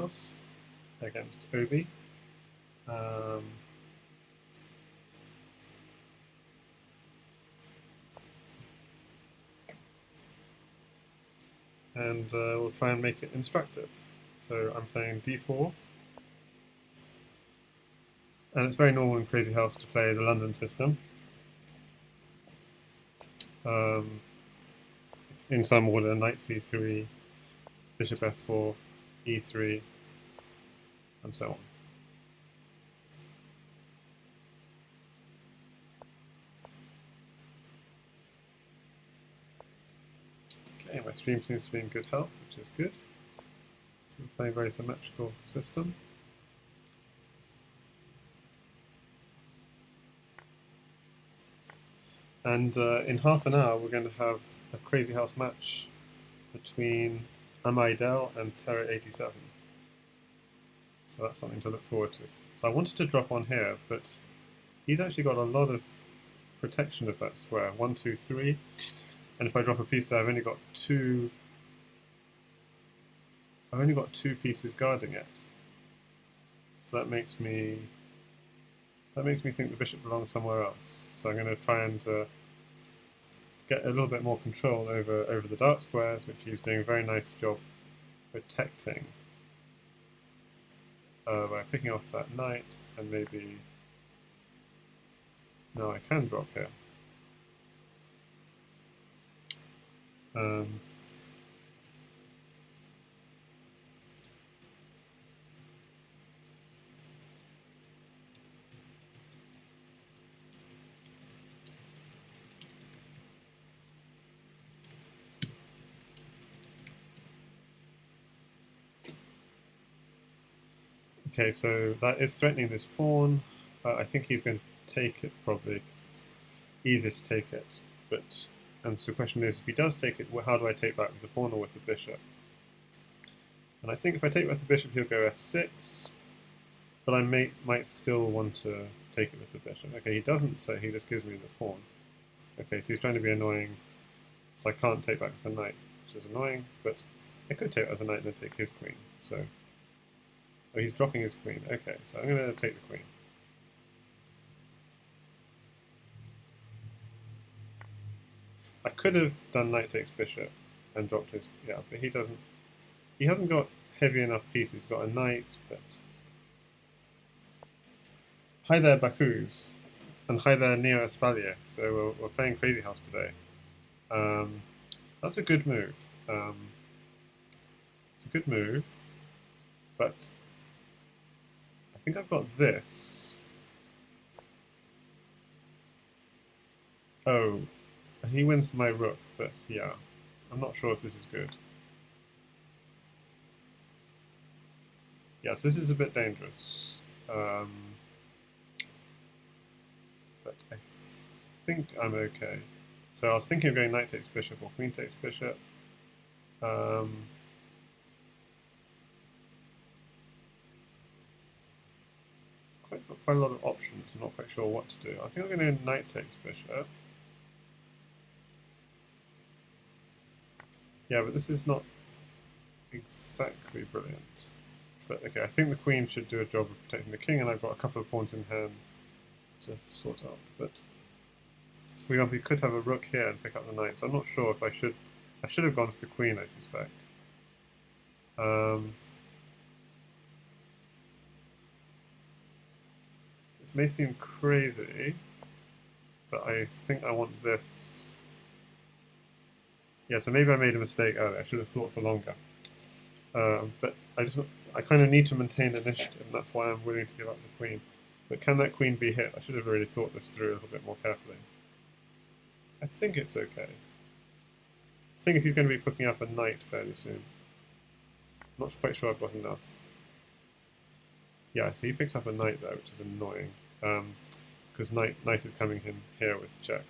across against Obi. And we'll try and make it instructive. So I'm playing d4. And it's very normal in Crazyhouse to play the London system. In some order, knight c3, bishop f4, e3, and so on. Okay, my stream seems to be in good health, which is good. So we're playing a very symmetrical system. And in half an hour, we're going to have a Crazyhouse match between amaidel and terra87. So that's something to look forward to. So I wanted to drop on here, but he's actually got a lot of protection of that square. 1, 2, 3. And if I drop a piece there, I've only got two pieces guarding it. So that makes me think the bishop belongs somewhere else. So I'm going to try and get a little bit more control over the dark squares, which he's doing a very nice job protecting by picking off that knight, and maybe now I can drop here. Okay, so that is threatening this pawn. I think he's going to take it probably because it's easier to take it. And so the question is, if he does take it, how do I take back with the pawn or with the bishop? And I think if I take with the bishop, he'll go f6. But I might still want to take it with the bishop. Okay, he doesn't, so he just gives me the pawn. Okay, so he's trying to be annoying, so I can't take back with the knight, which is annoying. But I could take with the knight and then take his queen. So. Oh, he's dropping his queen. Okay, so I'm going to take the queen. I could have done knight takes bishop and dropped his... Yeah, but he doesn't... He hasn't got heavy enough pieces. He's got a knight, but... Hi there, Bakus. And hi there, Neo Espalier. So we're playing Crazyhouse today. That's a good move. It's a good move, but... I think I've got this. Oh, he wins my rook, but yeah, I'm not sure if this is good. Yes, this is a bit dangerous. But I think I'm okay. So I was thinking of going knight takes bishop or queen takes bishop. Quite a lot of options. I'm not quite sure what to do. I think I'm going to knight takes bishop. Yeah, but this is not exactly brilliant. But okay, I think the queen should do a job of protecting the king, and I've got a couple of pawns in hand to sort out. But so for example, you could have a rook here and pick up the knight. So I'm not sure if I should. I should have gone for the queen, I suspect. This may seem crazy, but I think I want this. Yeah, so maybe I made a mistake earlier. I should have thought for longer. But I kind of need to maintain initiative, and that's why I'm willing to give up the queen. But can that queen be hit? I should have really thought this through a little bit more carefully. I think it's okay. The thing is, he's going to be picking up a knight fairly soon. I'm not quite sure I've got enough. Yeah, so he picks up a knight there, which is annoying, because knight is coming in here with check.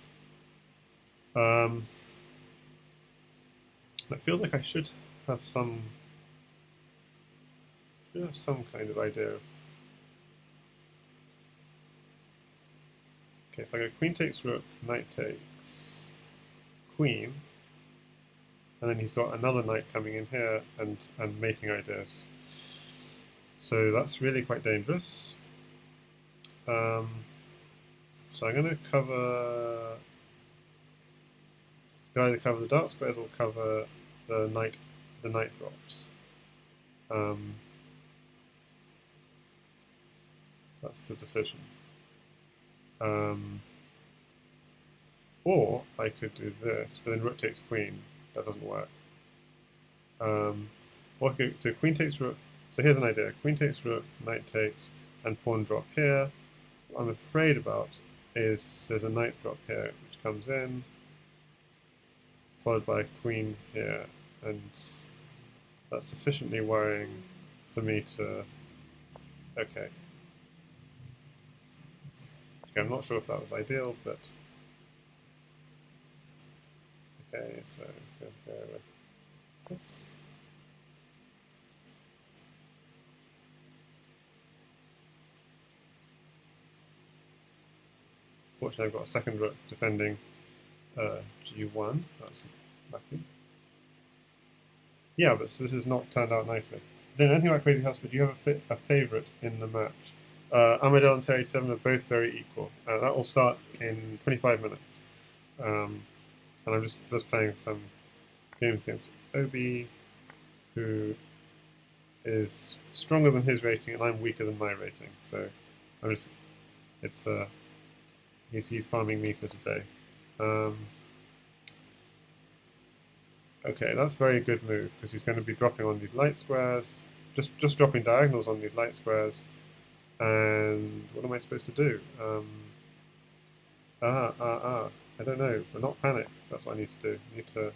It feels like I should have some kind of idea of. Okay, if I go queen takes rook, knight takes queen, and then he's got another knight coming in here and mating ideas. So that's really quite dangerous. So I'm going to cover. You either cover the dark squares or cover the night drops. That's the decision. Or I could do this, but then rook takes queen. That doesn't work. So queen takes rook. So here's an idea: queen takes rook, knight takes, and pawn drop here. What I'm afraid about is there's a knight drop here, which comes in, followed by a queen here, and that's sufficiently worrying for me to. Okay. Okay, I'm not sure if that was ideal, but okay, so I'm going to go with this. Fortunately, I've got a second rook defending G1. That's lucky. Yeah, but this has not turned out nicely. I don't know anything about Crazyhouse, but do you have a favourite in the match? Amaidel and terra87 are both very equal. That will start in 25 minutes. And I'm just playing some games against Obi, who is stronger than his rating, and I'm weaker than my rating. So I'm just, it's he's farming me for today. Okay, that's a very good move because he's going to be dropping on these light squares, just dropping diagonals on these light squares. And what am I supposed to do? I don't know, but not panic. That's what I need to do. I need to.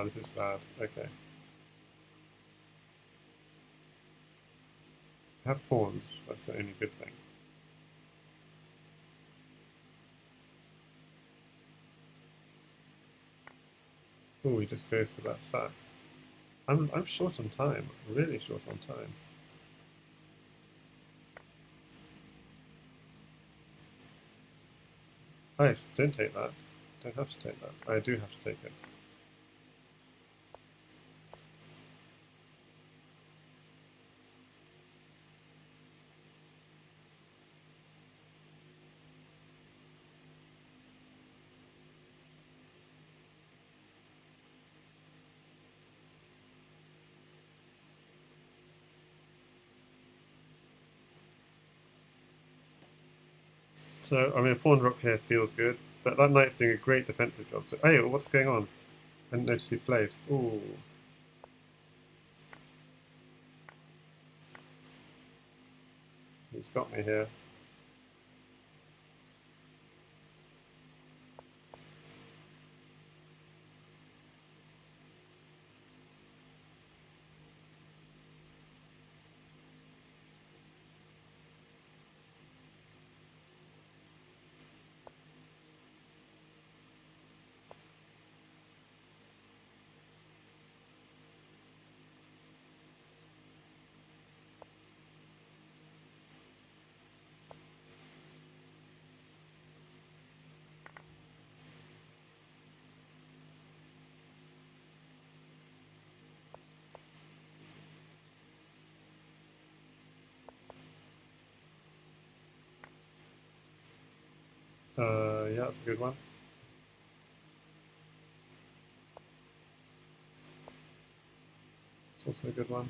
This is bad. Okay. I have pawns. That's the only good thing. Oh, he just goes for that sack. I'm short on time. Really short on time. I don't take that. Don't have to take that. I do have to take it. So, I mean, a pawn drop here feels good. That knight's doing a great defensive job. So, hey, what's going on? I didn't notice he played. Ooh. He's got me here. Yeah, that's a good one. It's also a good one.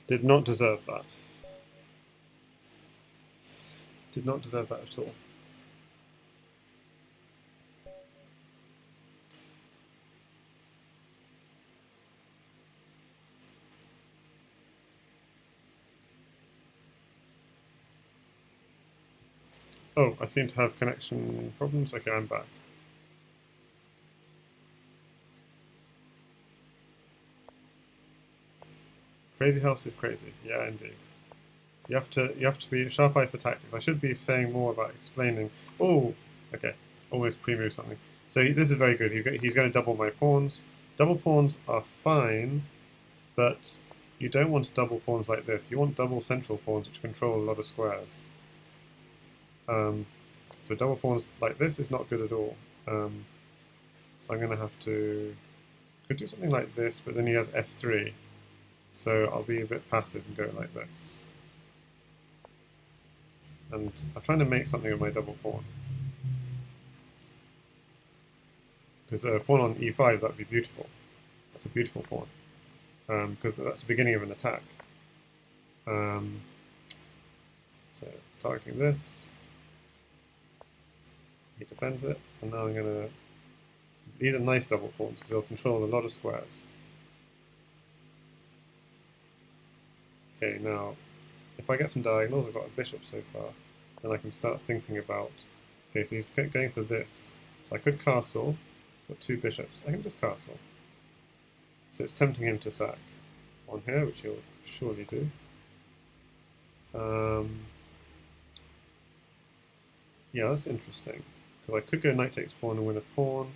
Did not deserve that. Did not deserve that at all. Oh, I seem to have connection problems. Okay, I'm back. Crazyhouse is crazy. Yeah, indeed. You have to be sharp eye for tactics. I should be saying more about explaining. Oh, okay. Always pre-move something. So this is very good. He's going to double my pawns. Double pawns are fine, but you don't want double pawns like this. You want double central pawns which control a lot of squares. So double pawns like this is not good at all. So I'm going to have to... Could do something like this, but then he has f3. So I'll be a bit passive and go like this. And I'm trying to make something of my double pawn. Because a pawn on e5, that would be beautiful. That's a beautiful pawn. Because that's the beginning of an attack. So targeting this. He defends it, and now I'm going to... These are nice double pawns because they'll control a lot of squares. Okay, now, if I get some diagonals, I've got a bishop so far, then I can start thinking about... Okay, so he's going for this. So I could castle. I've got two bishops. I can just castle. So it's tempting him to sack on here, which he'll surely do. Yeah, that's interesting. Because I could go knight takes pawn and win a pawn.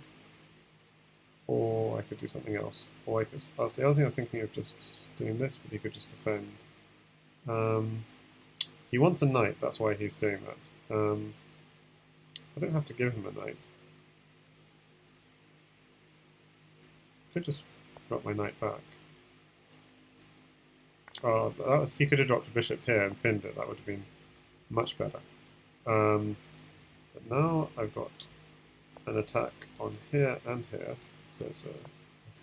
Or I could do something else. Or I could... That's the other thing I was thinking of, just doing this, but he could just defend. He wants a knight, that's why he's doing that. I don't have to give him a knight. I could just drop my knight back. He could have dropped a bishop here and pinned it, that would have been much better. But now I've got an attack on here and here, so it's a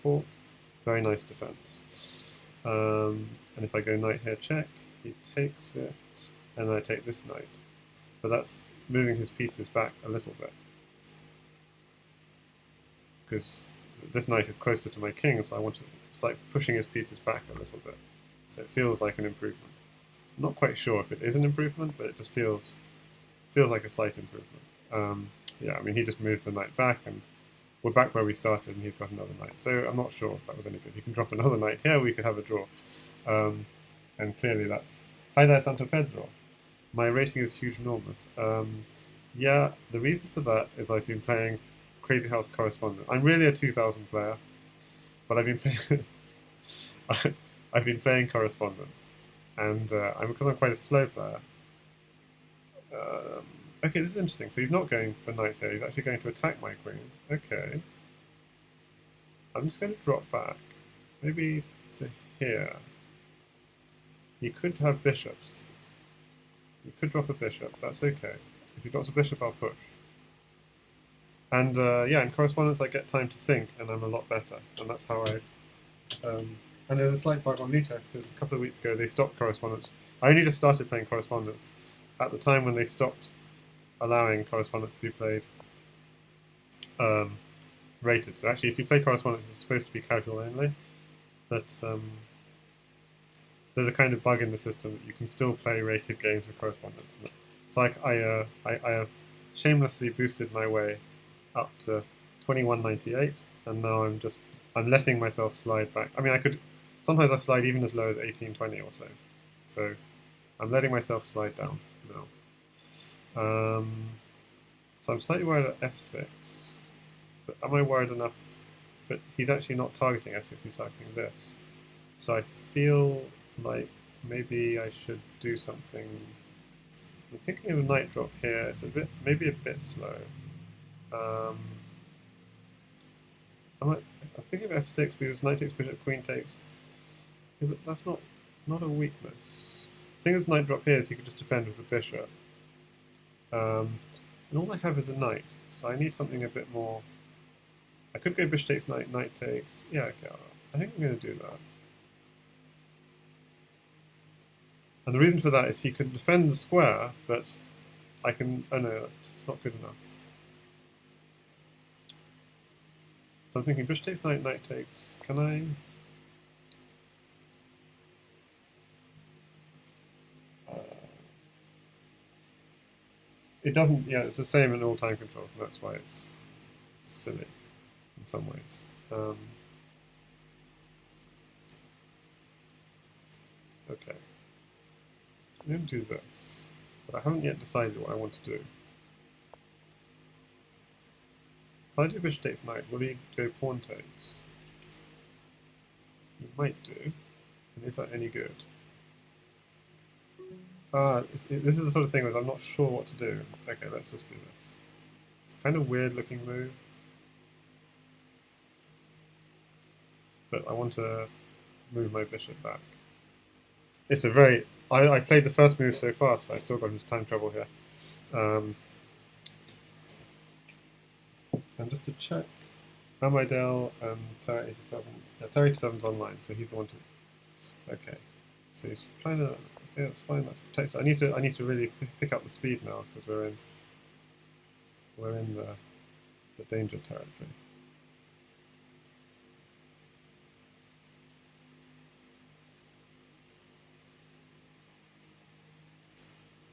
fork. Very nice defense. And if I go knight here check, he takes it, and then I take this knight. But that's moving his pieces back a little bit. Because this knight is closer to my king, so I want to... It's like pushing his pieces back a little bit. So it feels like an improvement. I'm not quite sure if it is an improvement, but it just feels like a slight improvement. Yeah, I mean, he just moved the knight back, and we're back where we started, and he's got another knight. So I'm not sure if that was any good. He can drop another knight here, we could have a draw. And clearly that's... Hi there, Santo Pedro. My rating is huge enormous. Yeah, the reason for that is I've been playing Crazyhouse Correspondent. I'm really a 2000 player, but I've been playing... I've been playing Correspondence, and because I'm quite a slow player... okay, this is interesting. So he's not going for knight here, he's actually going to attack my queen. Okay. I'm just going to drop back. Maybe to here. He could have bishops. He could drop a bishop, that's okay. If he drops a bishop, I'll push. And yeah, in Correspondence I get time to think, and I'm a lot better. And that's how I... and there's a slight bug on Lichess, because a couple of weeks ago they stopped Correspondence. I only just started playing Correspondence at the time when they stopped allowing Correspondence to be played rated. So actually, if you play Correspondence, it's supposed to be casual only, but there's a kind of bug in the system that you can still play rated games of Correspondence. It's like I have shamelessly boosted my way up to 2198, and now I'm letting myself slide back. I mean, sometimes I slide even as low as 1820 or so. So I'm letting myself slide down now. So I'm slightly worried at f6, but am I worried enough? But he's actually not targeting f6, he's targeting this. So I feel like maybe I should do something. I'm thinking of a knight drop here. It's maybe a bit slow. I'm thinking of f6 because knight takes bishop, queen takes. Yeah, but that's not a weakness. The thing with knight drop here is he could just defend with the bishop. And all I have is a knight, so I need something a bit more... I could go bishop takes knight, knight takes... Yeah, okay, I think I'm going to do that. And the reason for that is he can defend the square, but I can... Oh no, it's not good enough. So I'm thinking bishop takes knight, knight takes. Can I... It doesn't... Yeah, it's the same in all time controls, and that's why it's silly in some ways. Okay. I'm going to do this, but I haven't yet decided what I want to do. If I do bishop takes knight, will he go pawn takes? He might do. And is that any good? This is the sort of thing where I'm not sure what to do. Okay, let's just do this. It's kind of weird looking move. But I want to move my bishop back. It's a very... I played the first move so fast, but I still got into time trouble here. And just to check, amaidel and terra87. Yeah, terra87's online, so he's the one to... Okay. So he's trying to... Yeah, that's fine, that's protected. I need to really pick up the speed now, because we're in the danger territory.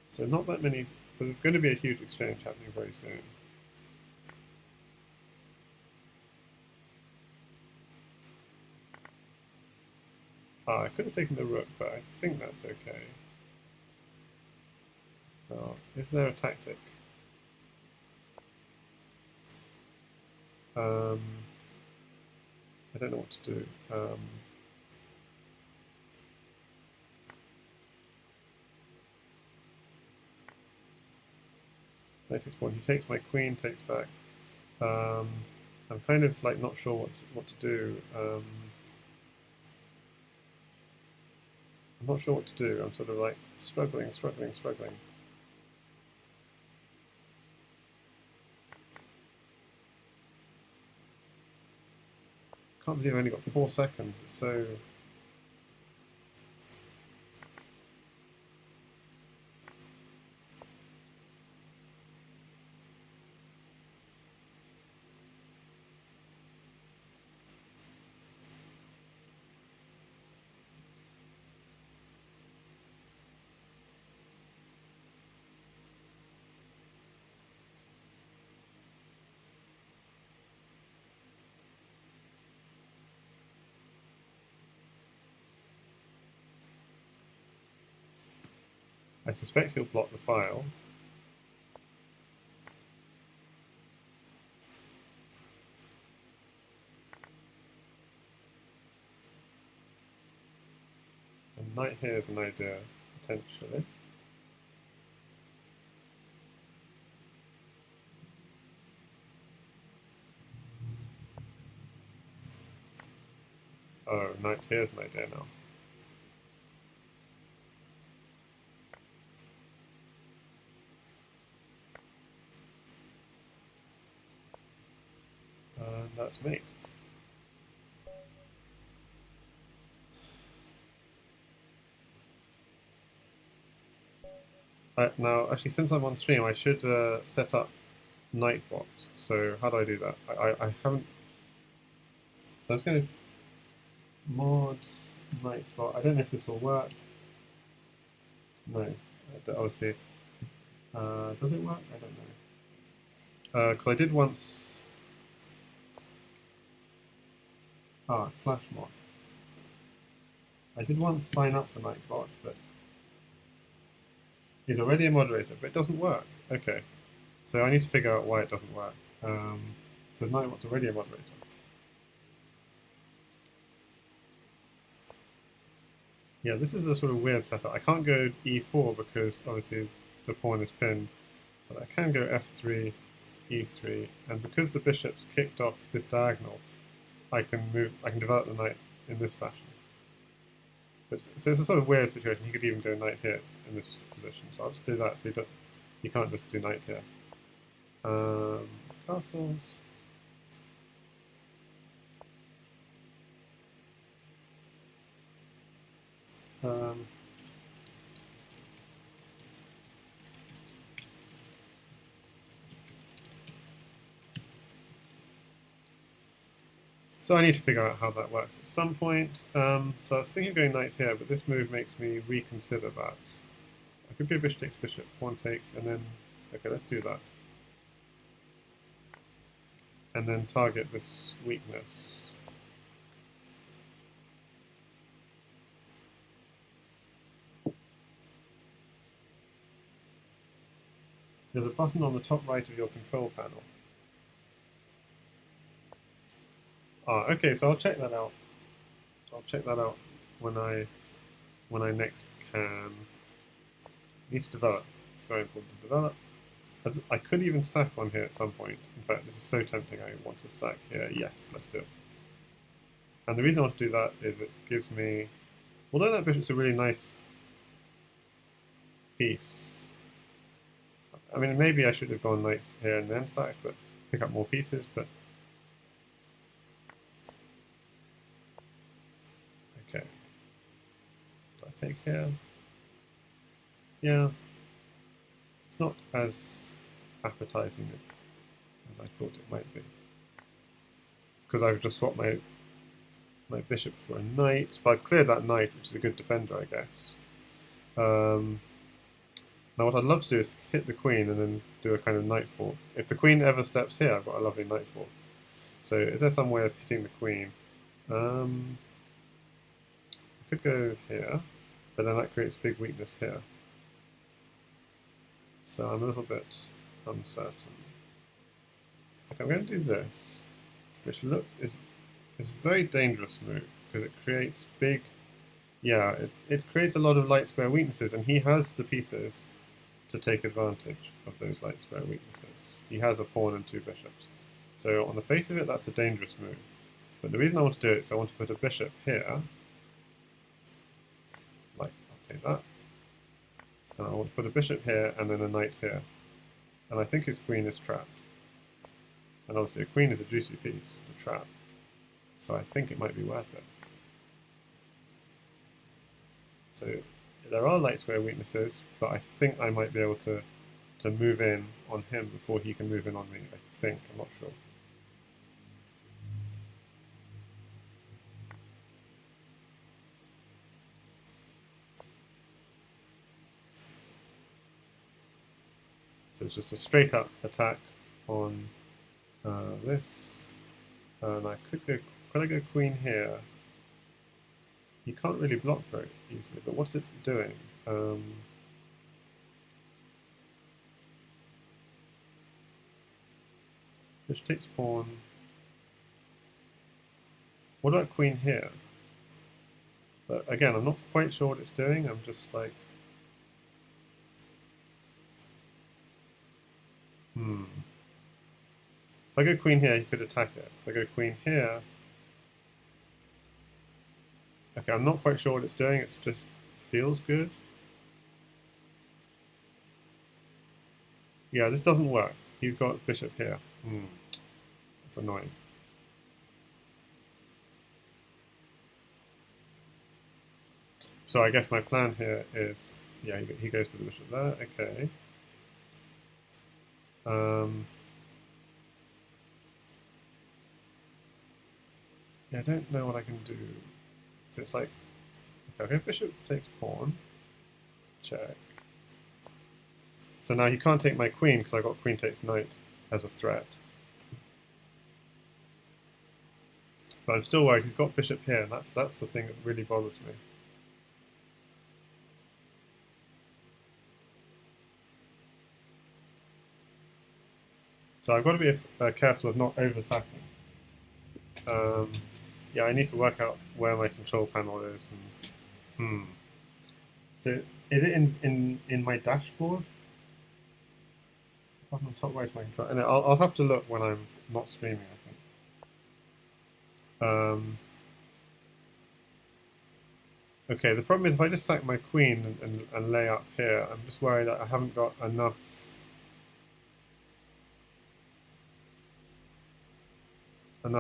So not that many... So there's going to be a huge exchange happening very soon. I could have taken the rook, but I think that's okay. Now, is there a tactic? I don't know what to do. Knight takes pawn. He takes my queen, takes back. I'm kind of like not sure what to do. I'm not sure what to do. I'm sort of like struggling. Can't believe I've only got 4 seconds. It's so... I suspect he'll block the file. And knight here is an idea, potentially. Oh, knight here's an idea now. And that's mate. Now, actually, since I'm on stream, I should set up Nightbot. So how do I do that? I haven't... So I'm just going to mod Nightbot. I don't know if this will work. No, obviously. Does it work? I don't know. Because I did once... /mod. I did once sign up for Nightbot, but he's already a moderator, but it doesn't work. Okay, so I need to figure out why it doesn't work. So Nightbot's already a moderator. Yeah, this is a sort of weird setup. I can't go e4 because obviously the pawn is pinned, but I can go f3, e3, and because the bishop's kicked off this diagonal, I can develop the knight in this fashion. But, so it's a sort of weird situation. You could even go knight here in this position. So I'll just do that. So you can't just do knight here. Castles. So I need to figure out how that works at some point. So I was thinking of going knight here, but this move makes me reconsider that. I could go bishop takes bishop, pawn takes, and then... Okay, let's do that. And then target this weakness. There's a button on the top right of your control panel. Ah, okay, so I'll check that out. I'll check that out when I next can. Need to develop. It's very important to develop. I could even sack one here at some point. In fact, this is so tempting. I want to sack here. Yes, let's do it. And the reason I want to do that is it gives me, although that bishop's a really nice piece. I mean, maybe I should have gone knight here and then sacked, but pick up more pieces. But okay, do I take here? Yeah, it's not as appetizing as I thought it might be, because I've just swapped my bishop for a knight, but I've cleared that knight, which is a good defender, I guess. Now what I'd love to do is hit the queen and then do a kind of knightfall. If the queen ever steps here, I've got a lovely knightfall. So is there some way of hitting the queen? I could go here, but then that creates big weakness here. So I'm a little bit uncertain. Okay, I'm going to do this, which is a very dangerous move, because it creates big... Yeah, it creates a lot of light square weaknesses, and he has the pieces to take advantage of those light square weaknesses. He has a pawn and two bishops. So on the face of it, that's a dangerous move. But the reason I want to do it is I want to put a bishop here. Like, I'll take that. And I want to put a bishop here and then a knight here. And I think his queen is trapped. And obviously a queen is a juicy piece to trap. So I think it might be worth it. So there are light square weaknesses, but I think I might be able to move in on him before he can move in on me. I think, I'm not sure. So it's just a straight up attack on this. And I could I go queen here? You can't really block very easily, but what's it doing? Bishop takes pawn. What about queen here? But again, I'm not quite sure what it's doing. I'm just like... If I go queen here, you could attack it. If I go queen here... Okay, I'm not quite sure what it's doing, it just feels good. Yeah, this doesn't work. He's got bishop here. That's annoying. So I guess my plan here is... Yeah, he goes for the bishop there, okay. Yeah, I don't know what I can do. So it's like, okay, bishop takes pawn, check. So now he can't take my queen because I got queen takes knight as a threat. But I'm still worried, he's got bishop here, and that's the thing that really bothers me. So I've got to be careful of not over-sacking. Yeah, I need to work out where my control panel is. And, So is it in my dashboard? On the top right of my control. And I'll have to look when I'm not streaming, I think. Okay, the problem is if I just sack my queen and lay up here, I'm just worried that I haven't got enough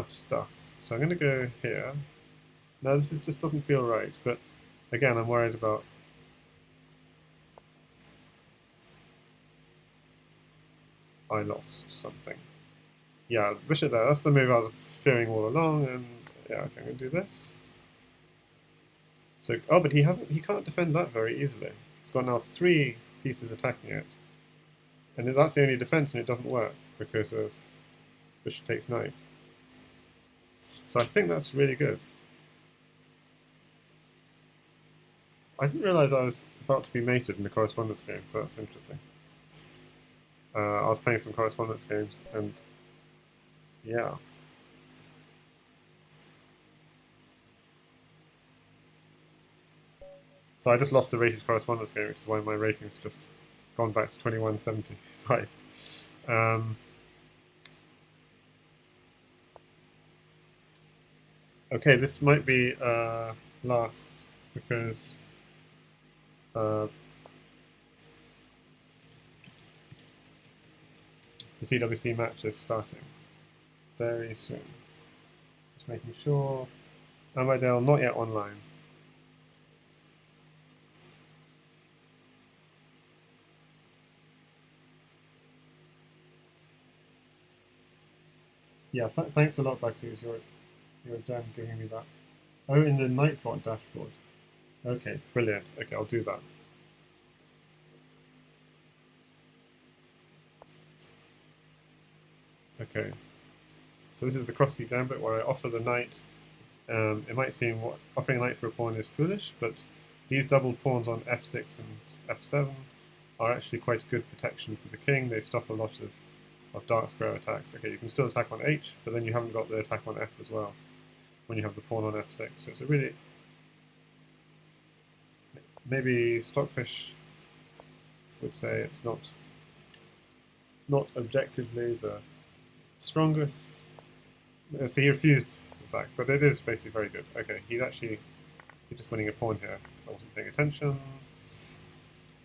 stuff. So I'm going to go here. Now this just doesn't feel right, but again I'm worried about I lost something. Yeah, bishop there. That's the move I was fearing all along, and yeah, okay, I'm going to do this. So, oh, but he hasn't. He can't defend that very easily. He's got now 3 pieces attacking it, and that's the only defense, and it doesn't work because of bishop takes knight. So I think that's really good. I didn't realize I was about to be mated in the correspondence game, so that's interesting. I was playing some correspondence games, and yeah. So I just lost a rated correspondence game, which is why my rating's just gone back to 2175. Okay, this might be last because the CWC match is starting very soon. Just making sure. Amaidel not yet online. Yeah, thanks a lot, Bakus. You're done giving me that. Oh, in the Nightbot dashboard. Okay, brilliant. Okay, I'll do that. Okay, so this is the Krosky Gambit where I offer the knight. It might seem offering a knight for a pawn is foolish, but these double pawns on f6 and f7 are actually quite good protection for the king. They stop a lot of dark square attacks. Okay, you can still attack on h, but then you haven't got the attack on f as well when you have the pawn on f6. So it's a really... Maybe Stockfish would say it's not objectively the strongest. So he refused to sack, but it is basically very good. Okay, he's just winning a pawn here because I wasn't paying attention.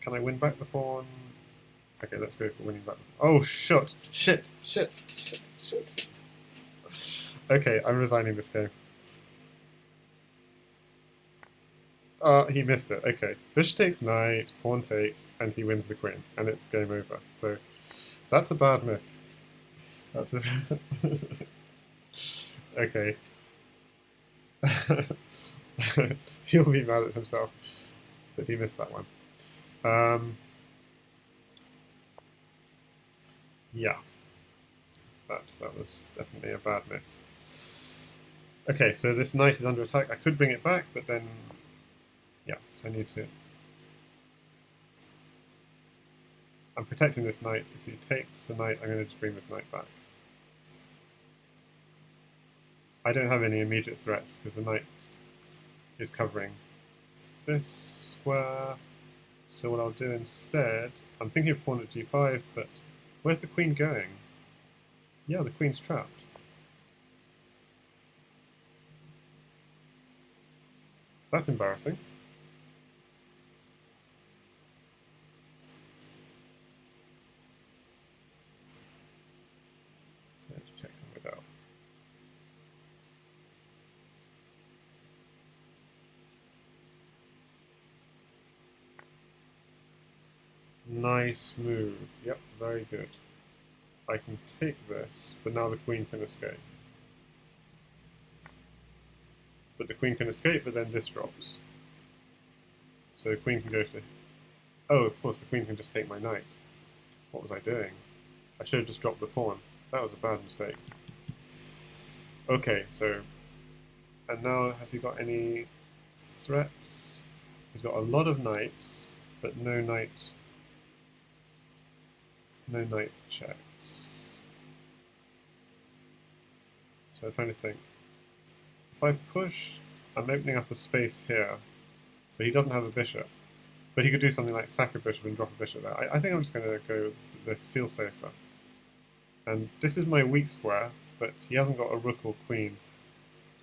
Can I win back the pawn? Okay, let's go for winning back. Oh, shit! Okay, I'm resigning this game. He missed it. Okay, bishop takes knight, pawn takes, and he wins the queen, and it's game over. So that's a bad miss. That's a okay. He'll be mad at himself that he missed that one. Yeah, that was definitely a bad miss. Okay, so this knight is under attack. I could bring it back, but then, yeah, so I need to... I'm protecting this knight. If he takes the knight, I'm going to just bring this knight back. I don't have any immediate threats because the knight is covering this square. So what I'll do instead, I'm thinking of pawn at g5, but where's the queen going? Yeah, the queen's trapped. That's embarrassing. So let's check it out. Nice move. Yep, very good. I can take this, but now the queen can escape. But the queen can escape, but then this drops. So the queen can go to... Oh, of course, the queen can just take my knight. What was I doing? I should have just dropped the pawn. That was a bad mistake. Okay, so... And now, has he got any threats? He's got a lot of knights, but no knight checks. So I'm trying to think. If I push, I'm opening up a space here, but he doesn't have a bishop. But he could do something like sack a bishop and drop a bishop there. I think I'm just going to go with this, feel safer. And this is my weak square, but he hasn't got a rook or queen.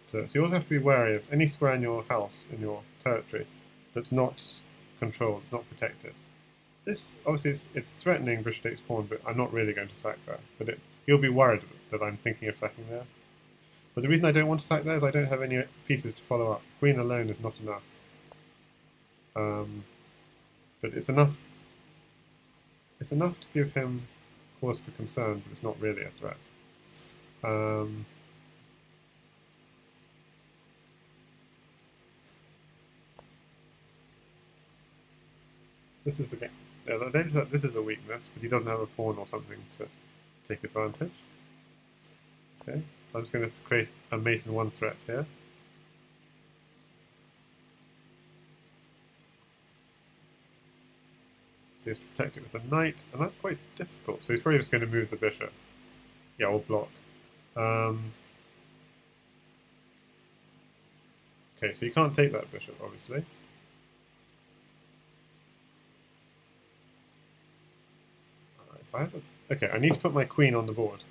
So you also have to be wary of any square in your house, in your territory, that's not controlled, it's not protected. This, obviously, it's threatening bishop takes pawn, but I'm not really going to sack there. But he'll be worried that I'm thinking of sacking there. But the reason I don't want to sack there is I don't have any pieces to follow up. Queen alone is not enough. But it's enough. It's enough to give him cause for concern, but it's not really a threat. This is again. Yeah, the danger is that this is a weakness, but he doesn't have a pawn or something to take advantage. Okay, so I'm just going to create a mate and one threat here. So he has to protect it with a knight, and that's quite difficult. So he's probably just going to move the bishop. Yeah, or block. Okay, so you can't take that bishop, obviously. If I have a, okay, I need to put my queen on the board.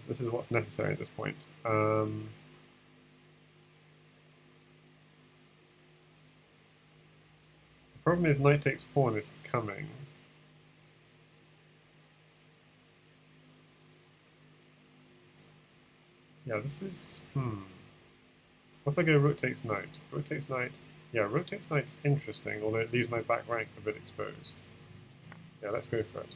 This is what's necessary at this point. The problem is knight takes pawn is coming. Yeah, this is... What if I go rook takes knight? Rook takes knight. Yeah, rook takes knight is interesting, although it leaves my back rank a bit exposed. Yeah, let's go for it.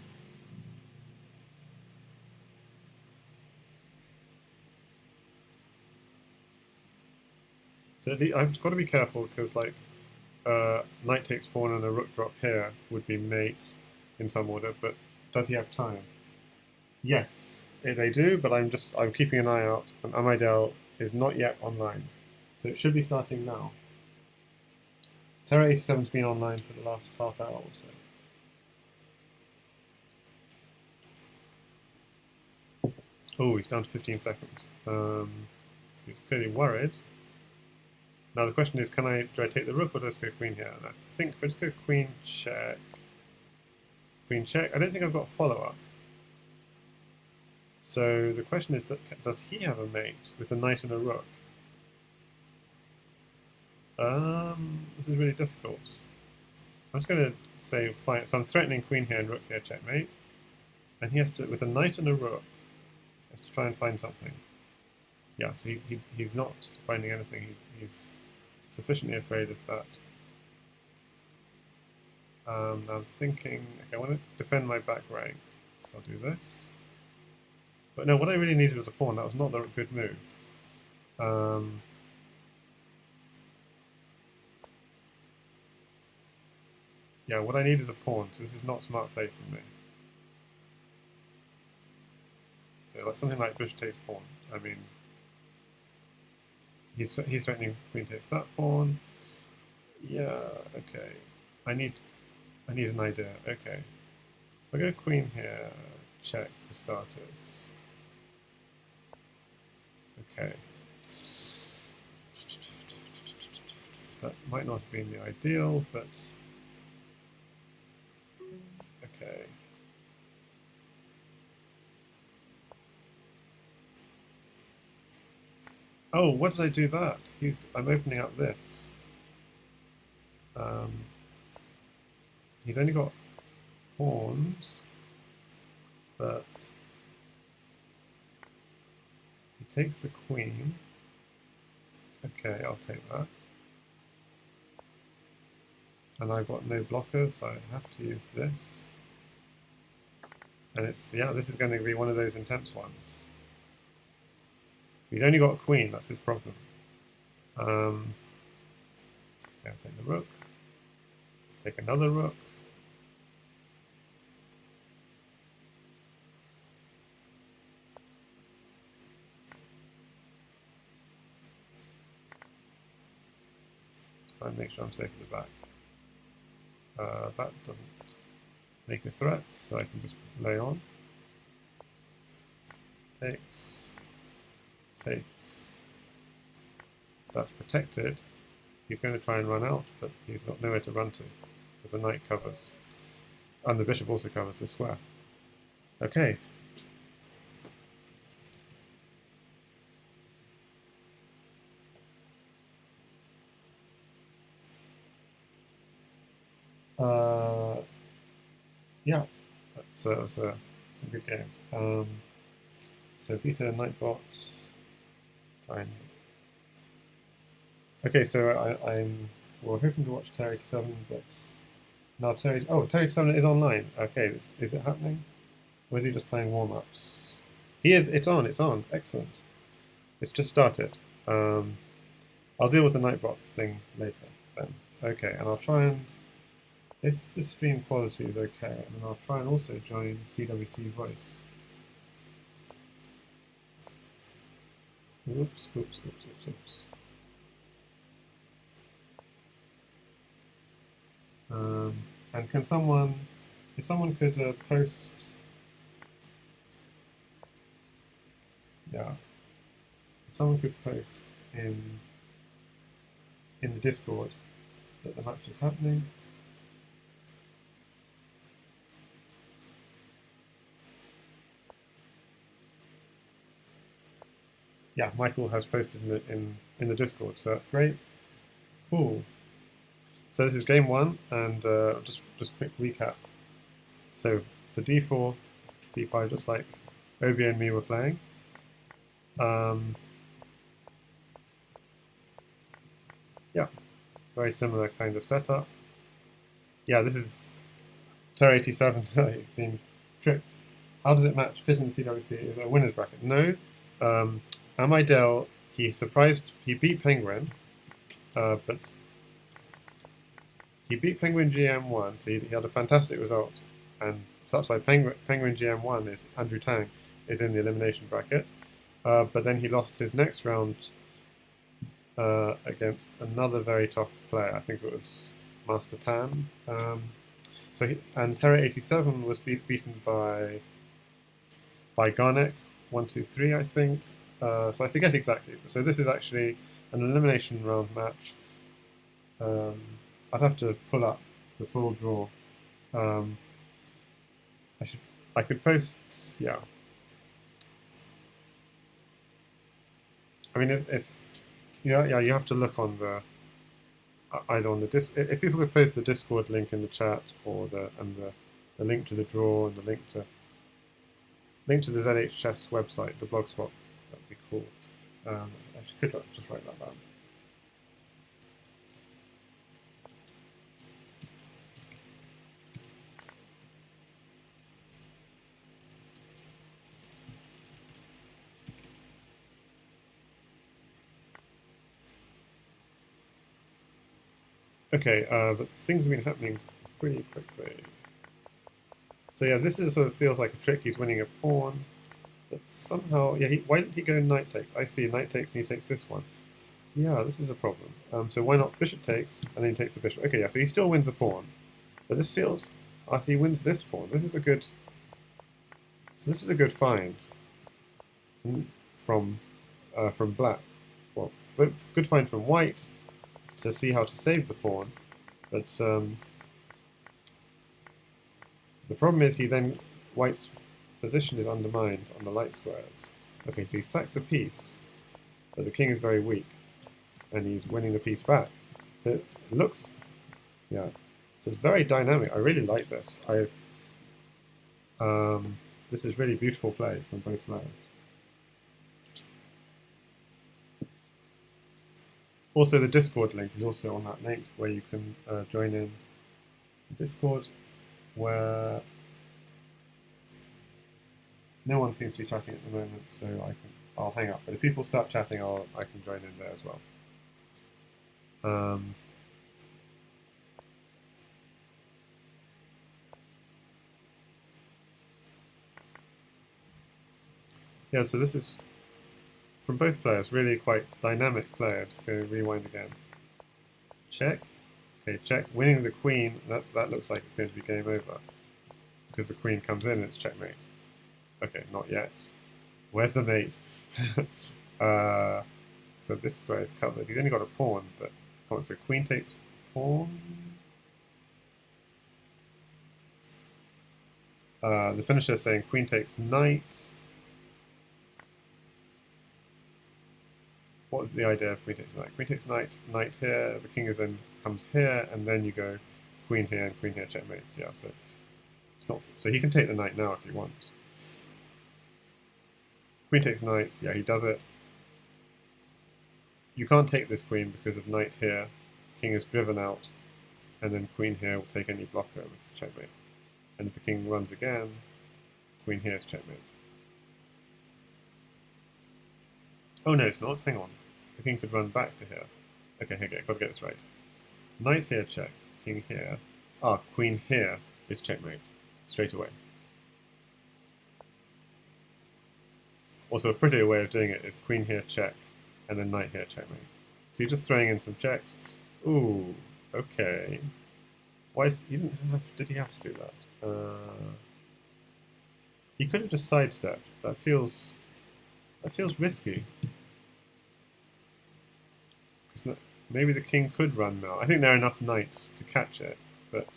So I've got to be careful because, like, knight takes pawn and a rook drop here would be mate in some order, but does he have time? Yes, they do, but I'm keeping an eye out, and amaidel is not yet online, so it should be starting now. Terra87's been online for the last half hour or so. Oh, he's down to 15 seconds. He's clearly worried. Now the question is, do I take the rook or do I just go queen here? And I think if I just go queen check, I don't think I've got follow-up. So the question is, does he have a mate with a knight and a rook? This is really difficult. I'm just going to say fine. So I'm threatening queen here and rook here, checkmate. And he has to, with a knight and a rook, he has to try and find something. Yeah, so he's not finding anything. He's sufficiently afraid of that. I'm thinking, okay, I want to defend my back rank. So I'll do this. But no, what I really needed was a pawn. That was not a good move. Yeah, what I need is a pawn, so this is not smart play from me. So like something like bishop takes pawn. I mean, he's threatening queen takes that pawn. Yeah, okay. I need an idea. Okay. If I go queen here, check for starters. Okay. That might not have been the ideal, but okay. Oh, what did I do that? I'm opening up this. He's only got pawns, but he takes the queen. Okay, I'll take that. And I've got no blockers, so I have to use this. And it's, yeah, this is going to be one of those intense ones. He's only got a queen, that's his problem. Okay, I'll take the rook. Take another rook. Let's try and make sure I'm safe at the back. That doesn't make a threat, so I can just lay on. Takes. That's protected. He's going to try and run out, but he's got nowhere to run to, because the knight covers. And the bishop also covers the square. Okay. Yeah, so some good games. So beta Nightbot. Fine. Okay, so we're hoping to watch Terra87, but now Terra87 is online. Okay, is it happening? Or is he just playing warm-ups? He is. It's on. It's on. Excellent. It's just started. I'll deal with the Nightbot thing later then. Okay, and I'll try and, if the stream quality is okay, then I'll try and also join CWC Voice. Oops, oops, oops, oops, oops. And can someone, if someone could post, yeah, if someone could post in the Discord that the match is happening. Yeah, Michael has posted in the Discord, so that's great. Cool. So this is game one, and just quick recap. So d4, d5, just like Obi and me were playing. Yeah, very similar kind of setup. Yeah, this is terra87, so it's been tricked. How does it match fit in CWC? Is it a winner's bracket? No. Amaidel, he beat Penguin, but he beat Penguin GM1, so he had a fantastic result, and so that's why Penguin GM1 is Andrew Tang is in the elimination bracket. But then he lost his next round against another very tough player. I think it was mastertan. And terra87 was beaten by Garnek 1-2-3, I think. So I forget exactly. So this is actually an elimination round match. I'd have to pull up the full draw. I could post, yeah. I mean, if yeah, you have to look on the either on the if people could post the Discord link in the chat, or the link to the draw, and the link to the ZHS website, the blogspot, that'd be cool. I could just write that down. Okay, but things have been happening pretty quickly. So yeah, this sort of feels like a trick. He's winning a pawn, but somehow, yeah. Why didn't he go knight takes? I see knight takes, and he takes this one. Yeah, this is a problem. So why not bishop takes, and then he takes the bishop? Okay, yeah. So he still wins a pawn, but this feels. I see he wins this pawn. This is a good. So this is a good find from black. Well, good find from white to see how to save the pawn, but the problem is white's position is undermined on the light squares. Okay, so he sacks a piece, but the king is very weak, and he's winning the piece back. So it looks, yeah, so it's very dynamic. I really like this. This is really beautiful play from both players. Also, the Discord link is also on that link, where you can join in Discord, where no one seems to be chatting at the moment, so I'll hang up. But if people start chatting, I can join in there as well. Yeah, so this is from both players, really quite dynamic player. Just go rewind again. Check. Okay, check. Winning the queen. That looks like it's going to be game over, because the queen comes in and it's checkmate. Okay, not yet. Where's the mate? So this square is covered. He's only got a pawn, but so queen takes pawn. The finisher is saying queen takes knight. What would the idea of queen takes knight? Queen takes knight, knight here. The king then comes here, and then you go queen here and queen here, checkmate. Yeah, so it's not. So he can take the knight now if he wants. Queen takes knight. Yeah, he does it. You can't take this queen because of knight here. King is driven out, and then queen here will take any blocker with checkmate. And if the king runs again, queen here is checkmate. Oh no, it's not. Hang on. The king could run back to here. Okay, got to get this right. Knight here, check. King here. Ah, queen here is checkmate. Straight away. Also, a prettier way of doing it is queen here, check, and then knight here, checkmate. So you're just throwing in some checks. Ooh, okay. Why you didn't have? Did he have to do that? He could have just sidestepped. That feels risky. Because maybe the king could run now. I think there are enough knights to catch it, but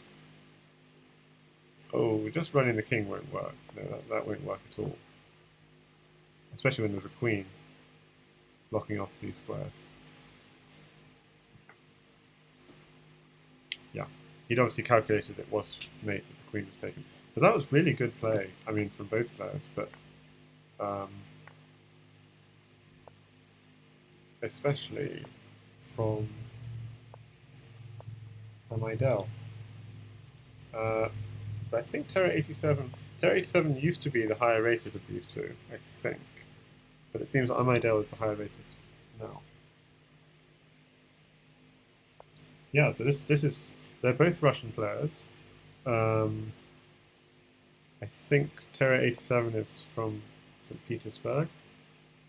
oh, just running the king won't work. No, that won't work at all. Especially when there's a queen blocking off these squares. Yeah, he'd obviously calculated it was mate if the queen was taken. But that was really good play, I mean, from both players, but especially from amaidel. But I think terra87 used to be the higher rated of these two, I think. But it seems that amaidel is the higher rated now. Yeah, so this is, they're both Russian players. I think terra87 is from St. Petersburg,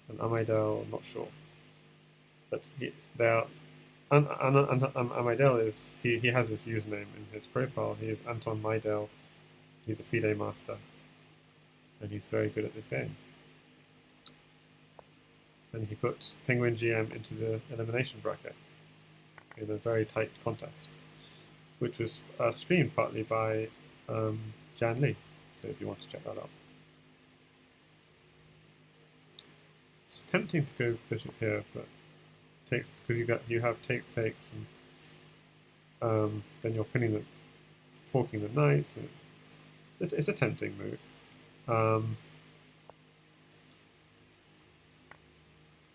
and amaidel, I'm not sure. But they are, and amaidel is, he has this username in his profile. He is Anton Maidel. He's a FIDE master, and he's very good at this game. And he put Penguin GM into the elimination bracket in a very tight contest, which was streamed partly by Jan Lee. So if you want to check that out, it's tempting to go bishop here, but takes, because you have takes, and then you're forking the knights. And it's a tempting move.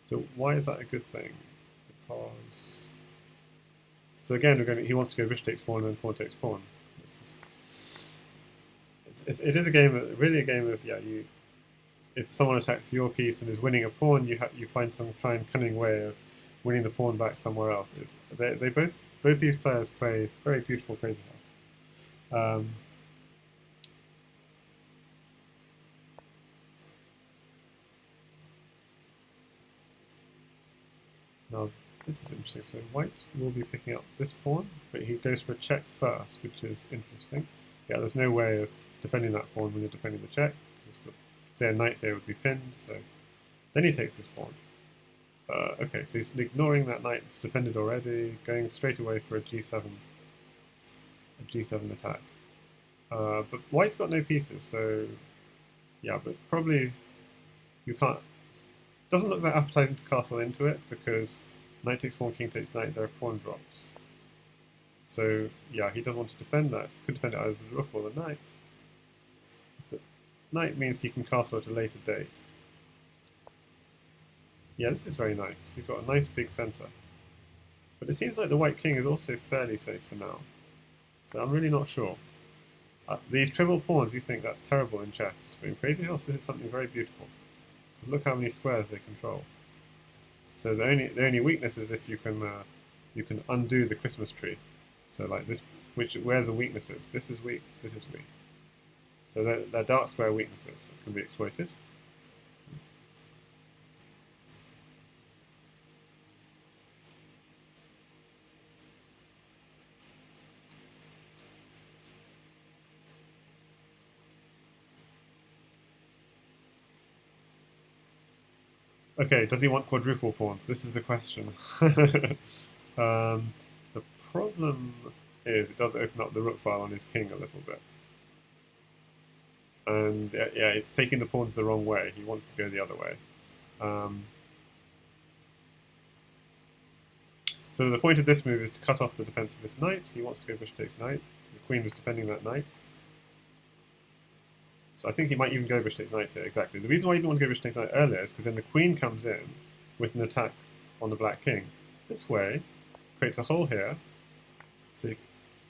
So why is that a good thing? Because, so again, he wants to go bishop takes pawn and then pawn takes pawn. It is a game, really a game of, yeah, if someone attacks your piece and is winning a pawn, you find some cunning way of winning the pawn back somewhere else. They both these players play very beautiful Crazyhouse. Now, this is interesting. So white will be picking up this pawn, but he goes for a check first, which is interesting. Yeah, there's no way of defending that pawn when you're defending the check. Say a knight here would be pinned, so then he takes this pawn. Okay, so he's ignoring that knight that's defended already, going straight away for a g7 attack. But white's got no pieces, so yeah, but probably you can't. Doesn't look that appetizing to castle into it, because knight takes pawn, king takes knight, there are pawn drops. So yeah, he doesn't want to defend that. He could defend it either the rook or the knight. But knight means he can castle at a later date. Yeah, this is very nice. He's got a nice big centre. But it seems like the white king is also fairly safe for now. So I'm really not sure. These triple pawns, you think that's terrible in chess. But in Crazyhouse, this is something very beautiful. Look how many squares they control. So the only weakness is if you can undo the Christmas tree. So like this, where's the weaknesses? This is weak. This is weak. So they're dark square weaknesses that can be exploited. Okay, does he want quadruple pawns? This is the question. The problem is it does open up the rook file on his king a little bit. And yeah, it's taking the pawns the wrong way. He wants to go the other way. So the point of this move is to cut off the defense of this knight. He wants to go bishop takes knight. So the queen was defending that knight. So I think he might even go bishop takes knight here, exactly. The reason why he didn't want to go bishop takes knight earlier is because then the queen comes in with an attack on the black king. This way, creates a hole here, so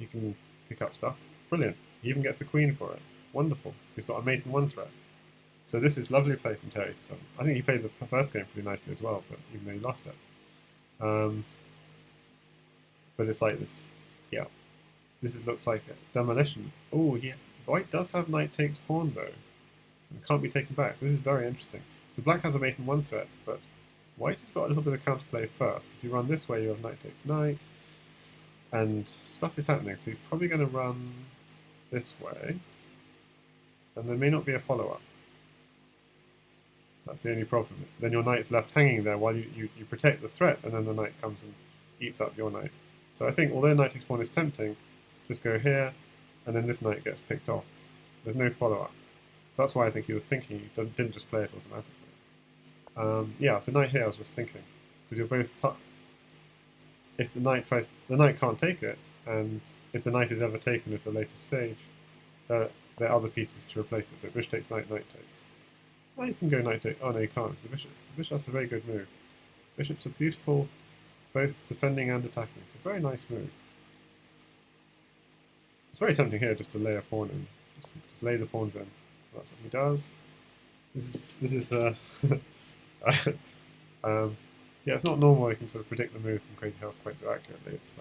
he can pick up stuff. Brilliant. He even gets the queen for it. Wonderful. So he's got a mate and one threat. So this is lovely play from terra87. I think he played the first game pretty nicely as well, but even though he lost it. But it's like this, yeah. This looks like a demolition. Oh, yeah. White does have knight takes pawn though. It can't be taken back, so this is very interesting. So black has a mate and one threat, but white has got a little bit of counterplay first. If you run this way, you have knight takes knight, and stuff is happening. So he's probably going to run this way, and there may not be a follow-up. That's the only problem. Then your knight's left hanging there while you protect the threat, and then the knight comes and eats up your knight. So I think, although knight takes pawn is tempting, just go here, and then this knight gets picked off. There's no follow-up. So that's why I think he was thinking he didn't just play it automatically. Yeah, so knight here I was just thinking, because you're both if the knight can't take it, and if the knight is ever taken at a later stage, there are other pieces to replace it. So bishop takes knight, knight takes. Well, you can go knight take. Oh no, you can't. The bishop. The bishop. That's a very good move. Bishops are beautiful, both defending and attacking. It's a very nice move. It's very tempting here just to lay a pawn in. Just lay the pawns in. That's what he does. This is yeah, it's not normal I can sort of predict the moves in Crazyhouse quite so accurately. It's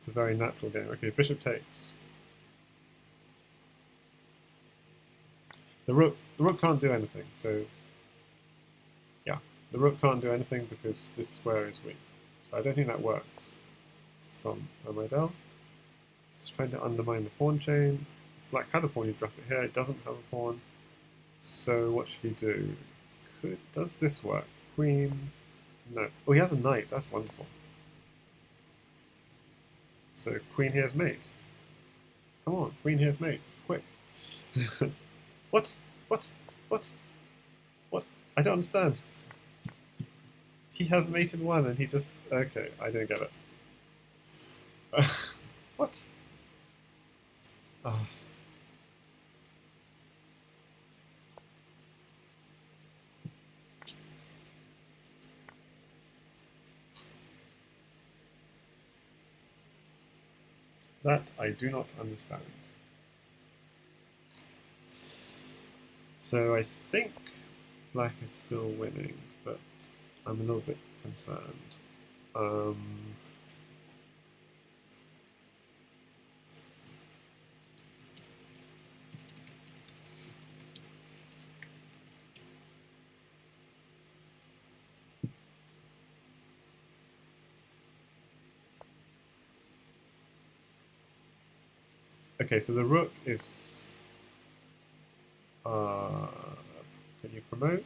a very natural game. Okay, bishop takes. The rook can't do anything, so yeah, the rook can't do anything because this square is weak. So I don't think that works from amaidel. It's trying to undermine the pawn chain. If black had a pawn, you'd drop it here. It doesn't have a pawn. So what should he do? Does this work? Queen? No. Oh, he has a knight. That's wonderful. So queen here's mate. Come on, queen here's mate. Quick. What? What? What? What? I don't understand. He has mate in one and he just... Okay, I don't get it. What? That I do not understand. So I think black is still winning, but I'm a little bit concerned. Okay, so the rook is... can you promote?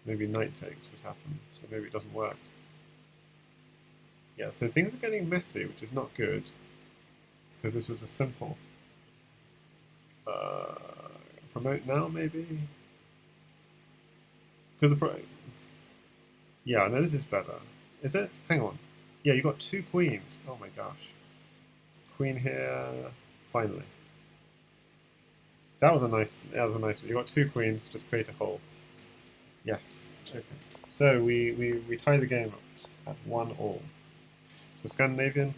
Maybe knight takes would happen, so maybe it doesn't work. Yeah, so things are getting messy, which is not good, because this was a simple. Promote now, maybe? Because yeah, no, this is better. Is it? Hang on. Yeah, you got two queens. Oh my gosh. Queen here. Finally. That was a nice one. You got two queens, just create a hole. Yes. Okay. So we tie the game up at 1-1. So Scandinavian.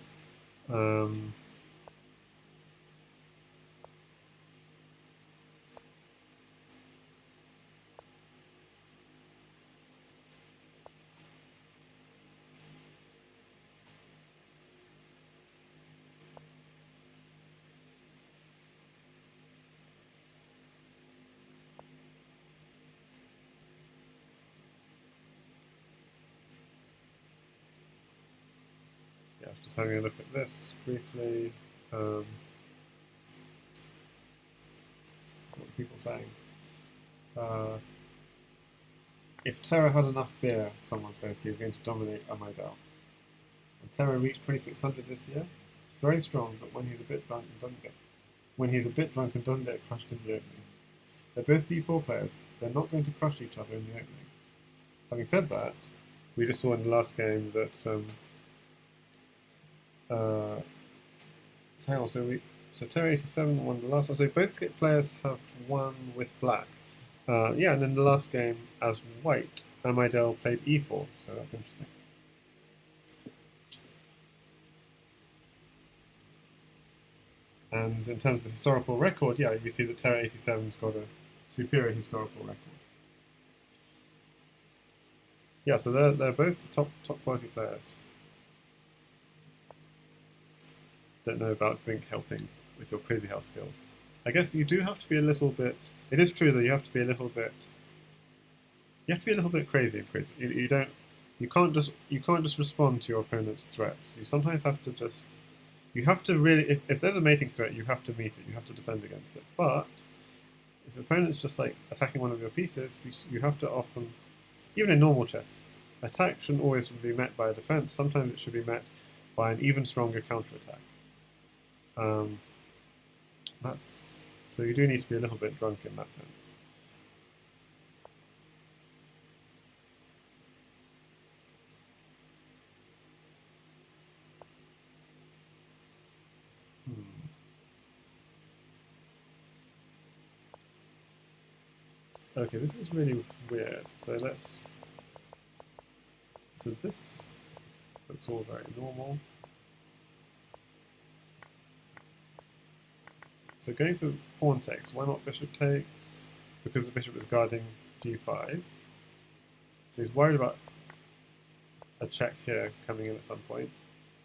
Just having a look at this briefly. What are people saying? If Terra had enough beer, someone says, he's going to dominate amaidel. And Terra reached 2600 this year. Very strong, but when he's a bit drunk and doesn't get crushed in the opening. They're both D4 players. They're not going to crush each other in the opening. Having said that, we just saw in the last game that so terra87 won the last one. So both players have won with black. Yeah, and in the last game as white, amaidel played e4, so that's interesting. And in terms of the historical record, yeah, you see that terra87's got a superior historical record. Yeah, so they're both top quality players. Don't know about Vink helping with your Crazyhouse skills. I guess you do have to be a little bit. It is true that you have to be a little bit. You have to be a little bit crazy and crazy. You don't. You can't just respond to your opponent's threats. You sometimes have to just. You have to really. If there's a mating threat, you have to meet it. You have to defend against it. But if the opponent's just like attacking one of your pieces, you have to often, even in normal chess, attack shouldn't always be met by a defense. Sometimes it should be met by an even stronger counterattack. So you do need to be a little bit drunk in that sense. Okay, this is really weird. So this looks all very normal. So going for pawn takes, why not bishop takes? Because the bishop is guarding g5. So he's worried about a check here coming in at some point.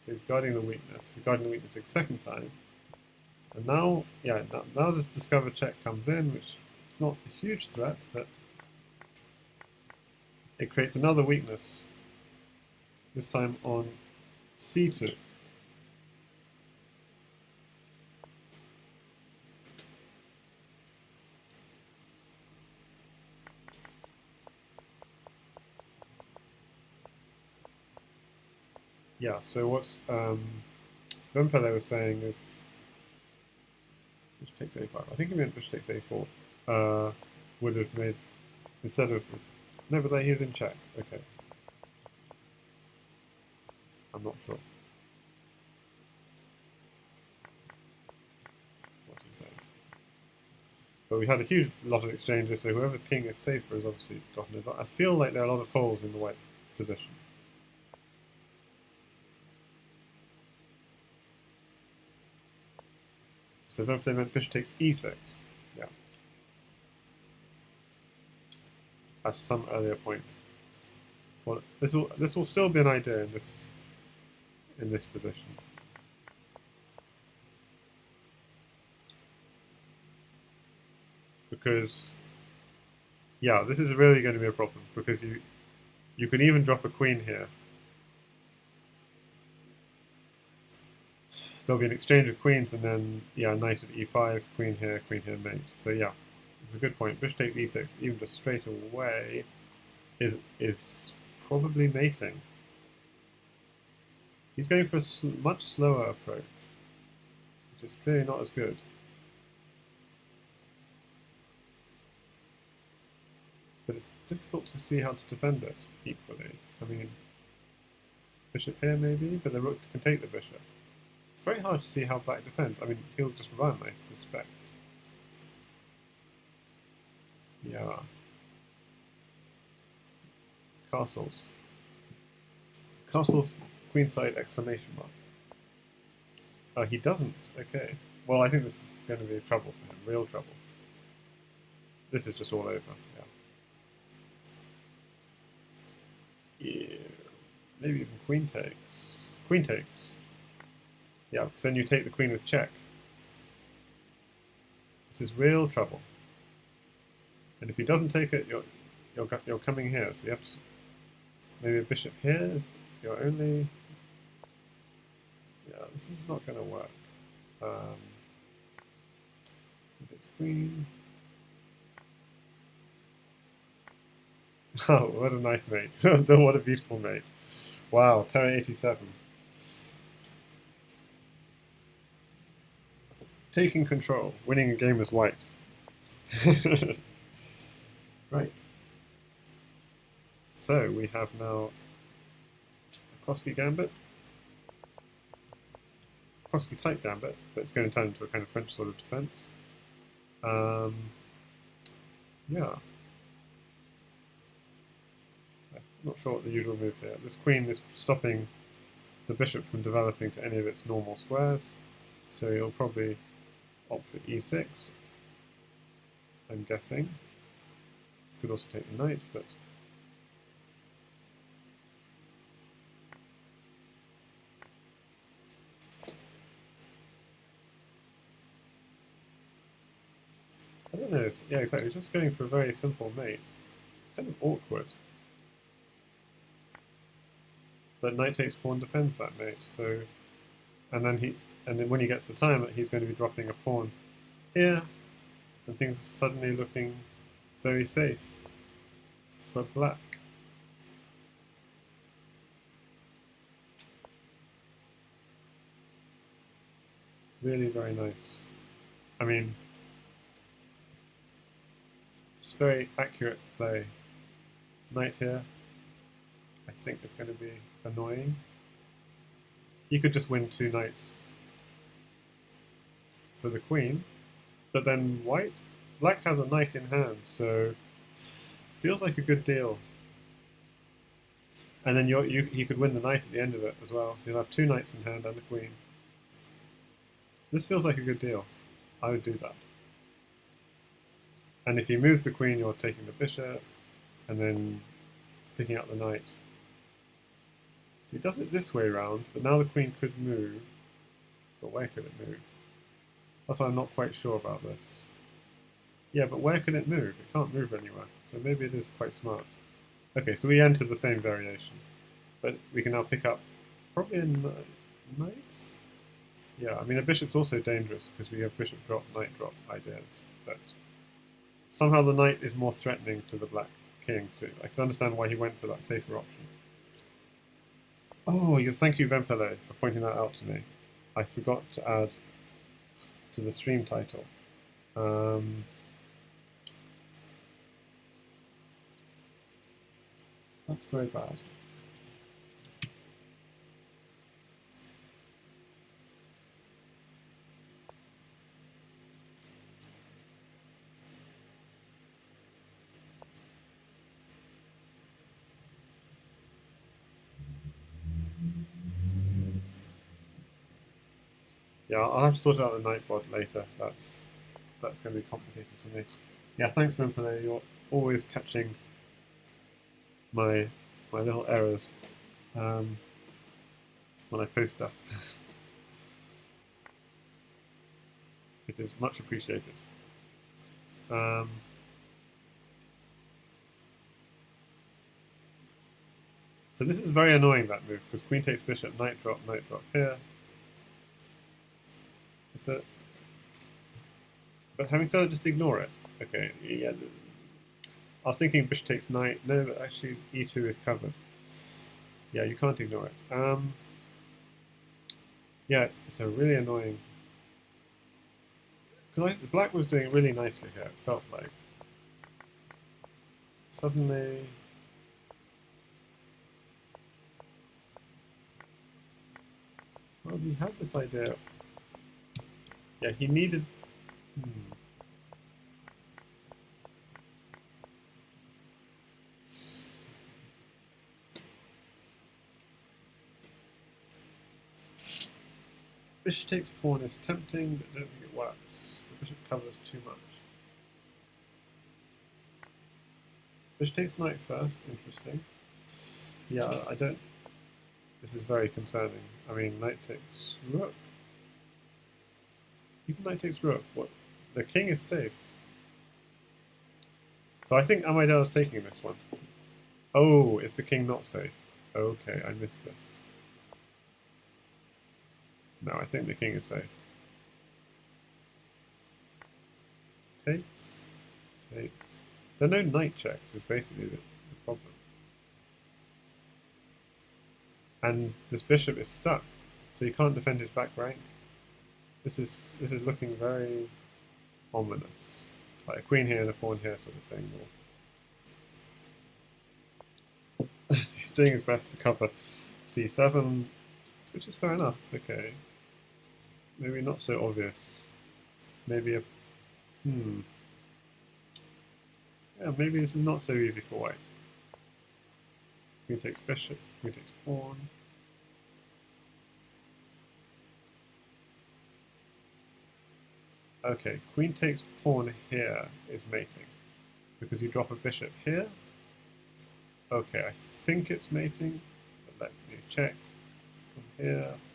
So he's guarding the weakness. He's guarding the weakness a second time. And now, yeah, now this discovered check comes in, which is not a huge threat, but it creates another weakness, this time on c2. Yeah, so what Vempele was saying is bishop takes a5. I think he meant bishop takes a4. Would have made, instead of, no, but he's in check. Okay. I'm not sure what he's saying. But we had a huge lot of exchanges, so whoever's king is safer has obviously gotten it. I feel like there are a lot of holes in the white position. So Vempele meant bishop takes e6. Yeah. At some earlier point. Well, this will still be an idea in this position. Because yeah, this is really going to be a problem because you can even drop a queen here. There'll be an exchange of queens and then, yeah, knight at e5, queen here, mate. So yeah, it's a good point. Bishop takes e6, even just straight away, is probably mating. He's going for a much slower approach, which is clearly not as good. But it's difficult to see how to defend it equally. I mean, bishop here maybe, but the rook can take the bishop. It's very hard to see how black defends. I mean, he'll just run, I suspect. Yeah. Castles. Castles, queenside, exclamation mark. He doesn't. Okay. Well, I think this is going to be trouble for him. Real trouble. This is just all over. Yeah. Maybe even queen takes. Queen takes. Yeah, because then you take the queen with check. This is real trouble. And if he doesn't take it, you're coming here. So you have to. Maybe a bishop here is your only. Yeah, this is not going to work. If it's queen. Oh, what a nice mate. What a beautiful mate. Wow, terra87. Taking control, winning a game as white. Right. So we have now a Kroski gambit. Kroski type gambit, but it's going to turn into a kind of French sort of defense. Yeah. Not sure what the usual move here. This queen is stopping the bishop from developing to any of its normal squares, so you'll probably opt for e6, I'm guessing. Could also take the knight, but I don't know. Yeah, exactly. Just going for a very simple mate. Kind of awkward. But knight takes pawn defends that mate. So, and then when he gets to time, he's going to be dropping a pawn here, and things are suddenly looking very safe for black. Really very nice. I mean, just very accurate play. Knight here, I think it's going to be annoying. He could just win 2 knights for the queen, but then black has a knight in hand, so feels like a good deal. And then he could win the knight at the end of it as well, so you'll have 2 knights in hand and a queen. This feels like a good deal. I would do that. And if he moves the queen, you're taking the bishop, and then picking up the knight. So he does it this way round, but now the queen could move. But where could it move? That's why I'm not quite sure about this. Yeah, but where can it move? It can't move anywhere, so maybe it is quite smart. Okay, so we entered the same variation, but we can now pick up probably a knight? Yeah, I mean a bishop's also dangerous because we have bishop drop, knight drop ideas, but somehow the knight is more threatening to the black king, so I can understand why he went for that safer option. Oh, yes, thank you Vempele for pointing that out to me. I forgot to add to the stream title. That's very bad. Yeah, I'll have to sort out the nightbot later. That's going to be complicated for me. Yeah, thanks Vempele. You're always catching my little errors when I post stuff. It is much appreciated. So this is very annoying, that move, because queen takes bishop, knight drop here. But having said that, just ignore it. Okay, yeah. I was thinking bishop takes knight. No, but actually e2 is covered. Yeah, you can't ignore it. Yeah, it's a really annoying. Because black was doing really nicely here, it felt like. Suddenly. Well, he had this idea. Yeah, he needed. Bishop takes pawn is tempting, but I don't think it works. The bishop covers too much. Bishop takes knight first, interesting. Yeah, I don't. This is very concerning. I mean, knight takes rook. Even knight takes rook. What? The king is safe. So I think amaidel is taking this one. Oh, is the king not safe? Okay, I missed this. No, I think the king is safe. Takes. There are no knight checks, is basically the problem. And this bishop is stuck, so he can't defend his back rank. This is looking very ominous. Like a queen here and a pawn here sort of thing. He's doing his best to cover c7, which is fair enough. Okay. Maybe not so obvious. Maybe a... Yeah, maybe this is not so easy for white. Queen takes bishop, queen takes pawn. Okay, queen takes pawn here is mating. Because you drop a bishop here. Okay, I think it's mating. But let me check.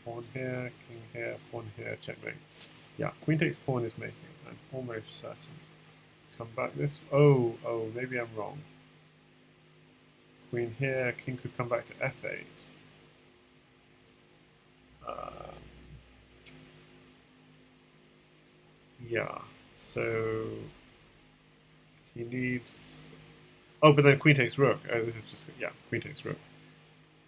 Pawn here, king here, pawn here, checkmate. Yeah, queen takes pawn is mating. I'm almost certain. Let's come back this. Oh, maybe I'm wrong. Queen here, king could come back to f8. Yeah, so he needs. Oh, but then queen takes rook. Oh, this is just, yeah, queen takes rook.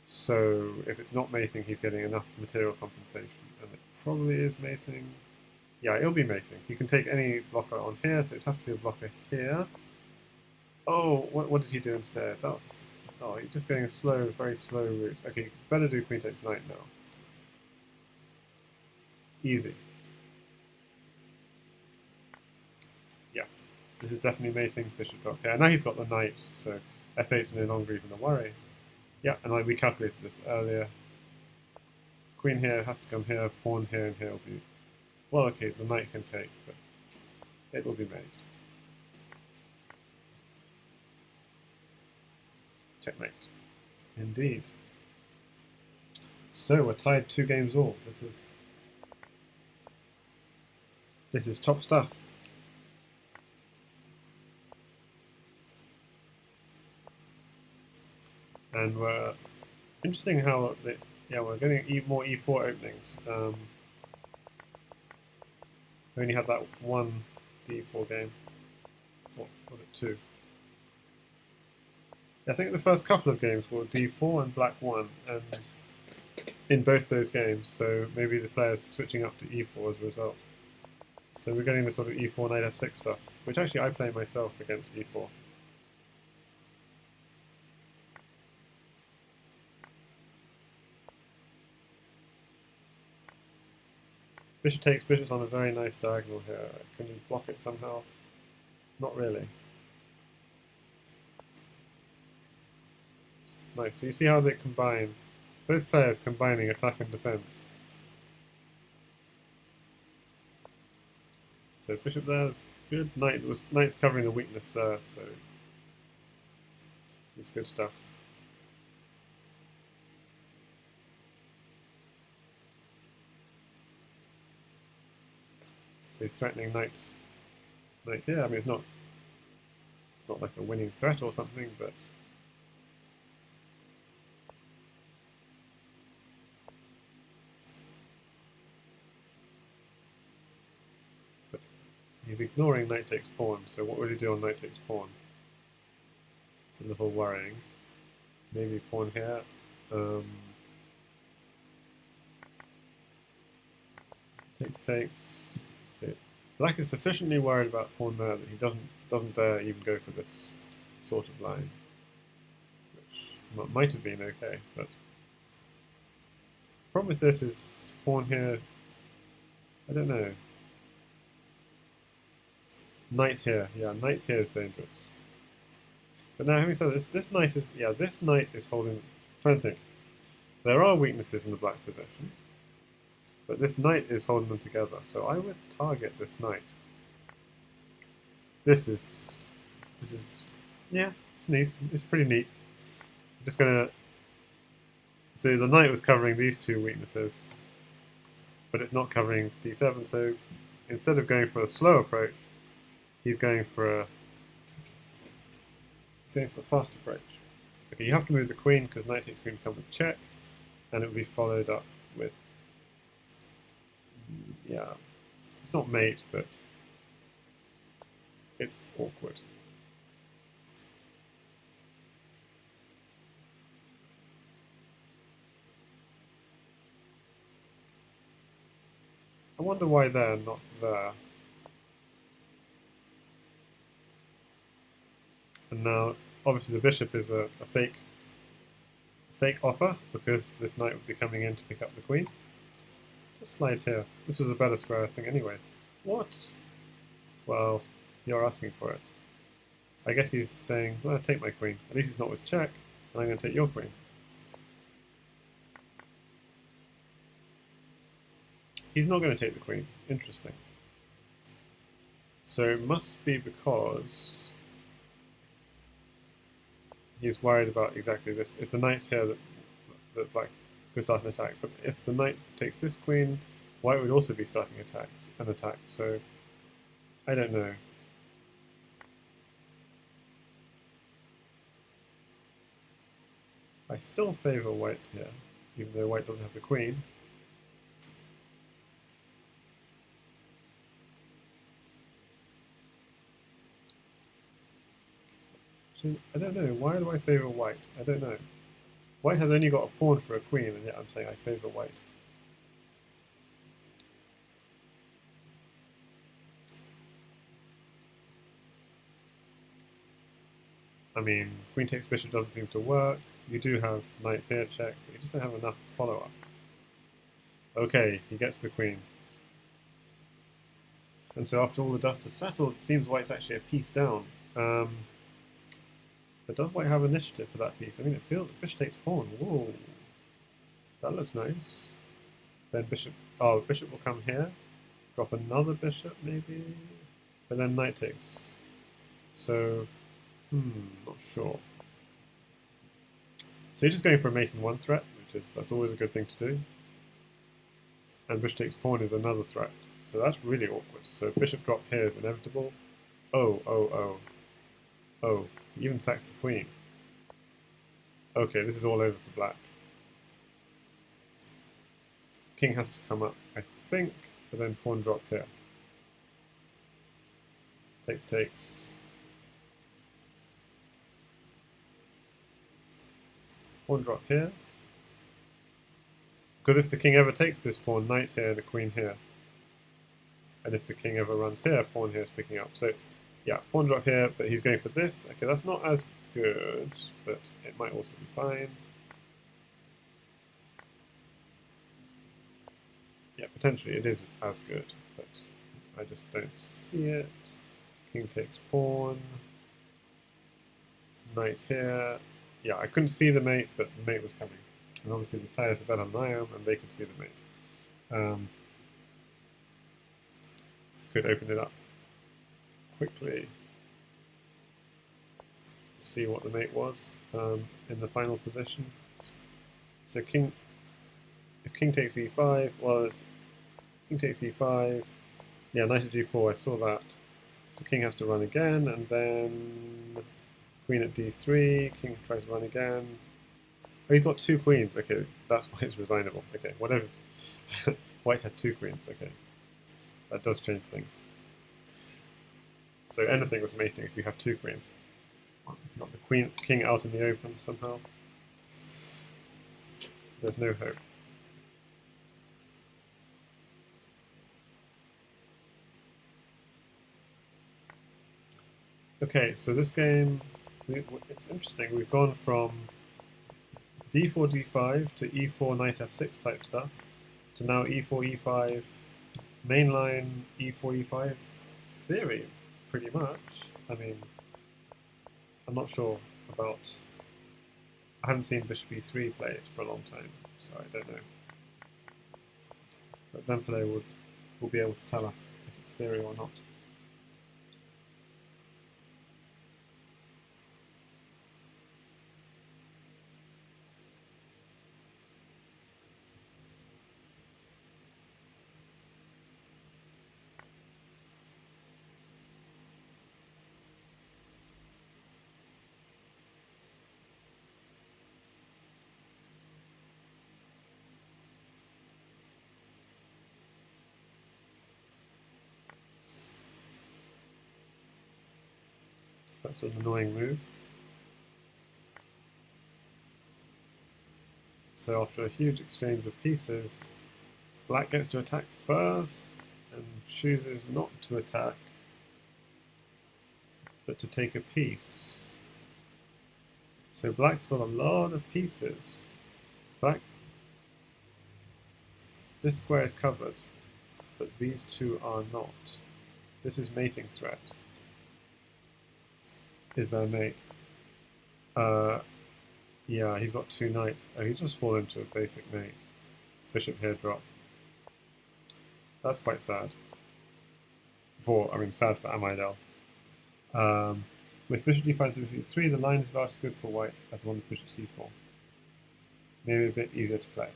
So if it's not mating, he's getting enough material compensation. And it probably is mating. Yeah, it'll be mating. You can take any blocker on here, so it'd have to be a blocker here. Oh, what did he do instead? That's... Oh, he's just going a slow, very slow route. Okay, better do queen takes knight now. Easy. Yeah, this is definitely mating. Bishop got here. Now he's got the knight, so f8 is no longer even a worry. Yeah, and we calculated this earlier. Queen here has to come here, pawn here, and here will be... Well, okay, the knight can take, but it will be made. Checkmate. Indeed. So we're tied 2 games all. This is top stuff. And we're interesting how we're getting more e4 openings. We only had that one d4 game. What was it, 2? I think the first couple of games were d4 and black won, and in both those games, so maybe the players are switching up to e4 as a result. So we're getting this sort of e4 knight f6 stuff, which actually I play myself against e4. Bishop takes, bishop's on a very nice diagonal here. Can you block it somehow? Not really. Nice, so you see how they combine. Both players combining attack and defense. So bishop there is good. Knight's covering the weakness there, so it's good stuff. So he's threatening knight here. I mean, it's not like a winning threat or something, but he's ignoring knight takes pawn. So what would he do on knight takes pawn? It's a little worrying. Maybe pawn here. Takes. So black is sufficiently worried about pawn there that he doesn't dare even go for this sort of line, which might have been okay. But the problem with this is pawn here. I don't know. Knight here, yeah, knight here is dangerous. But now, having said this knight is holding. I'm trying to think. There are weaknesses in the black position, but this knight is holding them together. So I would target this knight. This is, yeah, it's neat. It's pretty neat. I'm just gonna. So the knight was covering these 2 weaknesses, but it's not covering d7. So instead of going for a slow approach, he's going for a fast approach. Okay, you have to move the queen because knight takes queen come with check, and it will be followed up with, yeah, it's not mate, but it's awkward. I wonder why they're not there. And now, obviously, the bishop is a fake offer because this knight would be coming in to pick up the queen. Just slide here. This was a better square, I think, anyway. What? Well, you're asking for it. I guess he's saying, well, take my queen. At least it's not with check, and I'm going to take your queen. He's not going to take the queen. Interesting. So it must be because he's worried about exactly this. If the knight's here, that black could start an attack. But if the knight takes this queen, white would also be starting an attack. So I don't know. I still favour white here, even though white doesn't have the queen. I don't know. Why do I favour white? I don't know. White has only got a pawn for a queen, and yet I'm saying I favour white. I mean, queen takes bishop doesn't seem to work. You do have knight here check, but you just don't have enough follow-up. Okay, he gets the queen. And so after all the dust has settled, it seems white's actually a piece down. But does white have initiative for that piece? I mean, it feels bishop takes pawn. Whoa, that looks nice. Then bishop. Oh, bishop will come here. Drop another bishop maybe. But then knight takes. So, not sure. So you're just going for a mate in one threat, that's always a good thing to do. And bishop takes pawn is another threat. So that's really awkward. So bishop drop here is inevitable. Oh. He even sacks the queen. Okay, this is all over for black. King has to come up, I think, but then pawn drop here. Takes. Pawn drop here. Because if the king ever takes this pawn, knight here, the queen here. And if the king ever runs here, pawn here is picking up. So, yeah, pawn drop here, but he's going for this. Okay, that's not as good, but it might also be fine. Yeah, potentially it is as good, but I just don't see it. King takes pawn. Knight here. Yeah, I couldn't see the mate, but the mate was coming. And obviously the players are better than I am, and they could see the mate. Could open it up quickly to see what the mate was in the final position. So if king takes e5, well, king takes e5. Yeah, knight at g4, I saw that. So king has to run again, and then queen at d3, king tries to run again. Oh, he's got two queens. Okay, that's why it's resignable. Okay, whatever. White had two queens. Okay, that does change things. So anything was mating if you have two queens. Not the king out in the open somehow. There's no hope. Okay, so this game, it's interesting. We've gone from d4, d5 to e4, knight f6 type stuff, to now e4, e5, mainline e4, e5 theory, pretty much. I mean, I'm not sure about... I haven't seen bishop e3 play it for a long time, so I don't know. But Vempele will be able to tell us if it's theory or not. That's an annoying move. So after a huge exchange of pieces, black gets to attack first and chooses not to attack, but to take a piece. So black's got a lot of pieces. This square is covered, but these two are not. This is mating threat. Is their mate? Yeah, he's got two knights. Oh, he's just fallen into a basic mate. Bishop here drop. That's quite sad. I mean, sad for amaidel. With bishop d5 to bishop e3, the line is about as good for white as the one with bishop c4. Maybe a bit easier to play.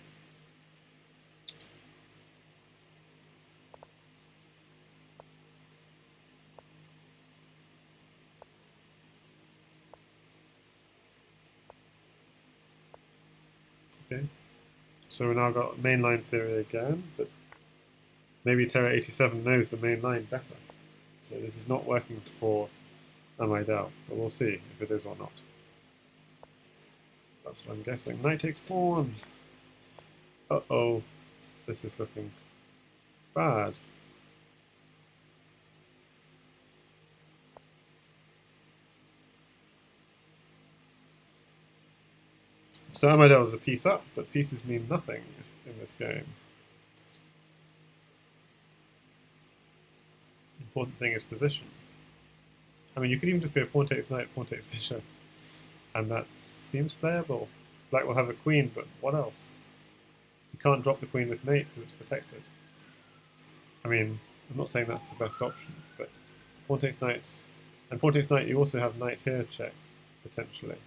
Okay, so we now got mainline theory again, but maybe terra87 knows the main line better. So this is not working for amaidel, but we'll see if it is or not. That's what I'm guessing. Knight takes pawn! Uh-oh, this is looking bad. So amaidel is a piece up, but pieces mean nothing in this game. Important thing is position. I mean, you could even just go pawn takes knight, pawn takes bishop, and that seems playable. Black will have a queen, but what else? You can't drop the queen with mate because it's protected. I mean, I'm not saying that's the best option, but pawn takes knight, and pawn takes knight, you also have knight here check, potentially.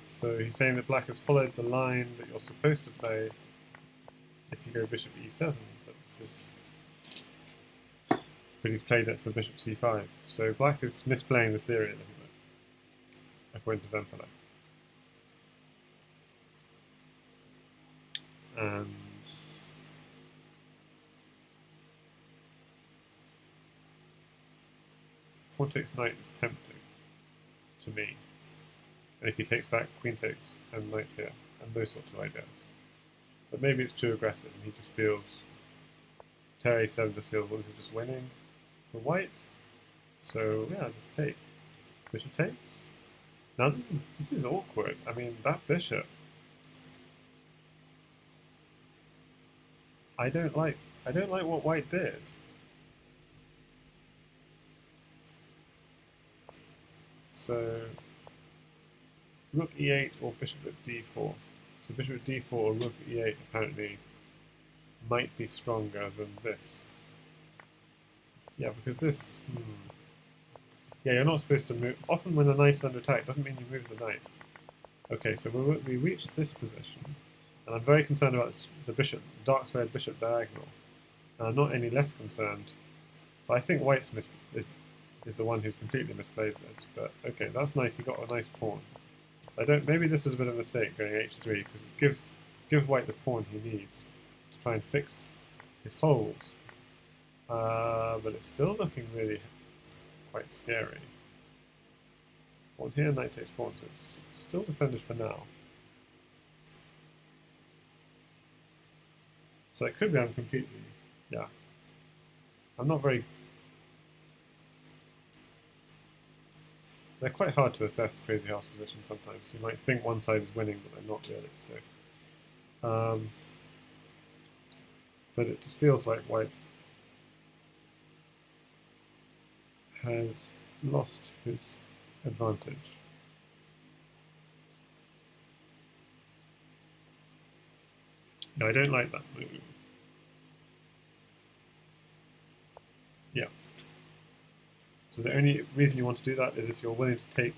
So he's saying that black has followed the line that you're supposed to play if you go bishop e7, but he's played it for bishop c5. So black is misplaying the theory a little bit, according to Vempele. And pawn takes knight is tempting to me. And if he takes back, queen takes, and knight here, and those sorts of ideas. But maybe it's too aggressive, and he just feels, terra87 just feels, well, this is just winning for white. So yeah, just take. Bishop takes. Now this is awkward. I mean, that bishop. I don't like what white did. So rook e8 or bishop at d4. So bishop at d4 or rook at e8 apparently might be stronger than this. Yeah, because this... Yeah, you're not supposed to move... Often when a knight is under attack, doesn't mean you move the knight. Okay, so we reach this position, and I'm very concerned about the bishop, dark squared bishop diagonal. And I'm not any less concerned. So I think white's is the one who's completely misplayed this. But okay, that's nice, he got a nice pawn. So maybe this was a bit of a mistake going h3, because it gives white the pawn he needs to try and fix his holes. But it's still looking really quite scary. Pawn here, knight takes pawn, so it's still defended for now. So it could be I'm completely, yeah. I'm not very... They're quite hard to assess Crazyhouse positions sometimes. You might think one side is winning, but they're not really. So, but it just feels like white has lost his advantage. No, I don't like that move. Yeah. So the only reason you want to do that is if you're willing to take...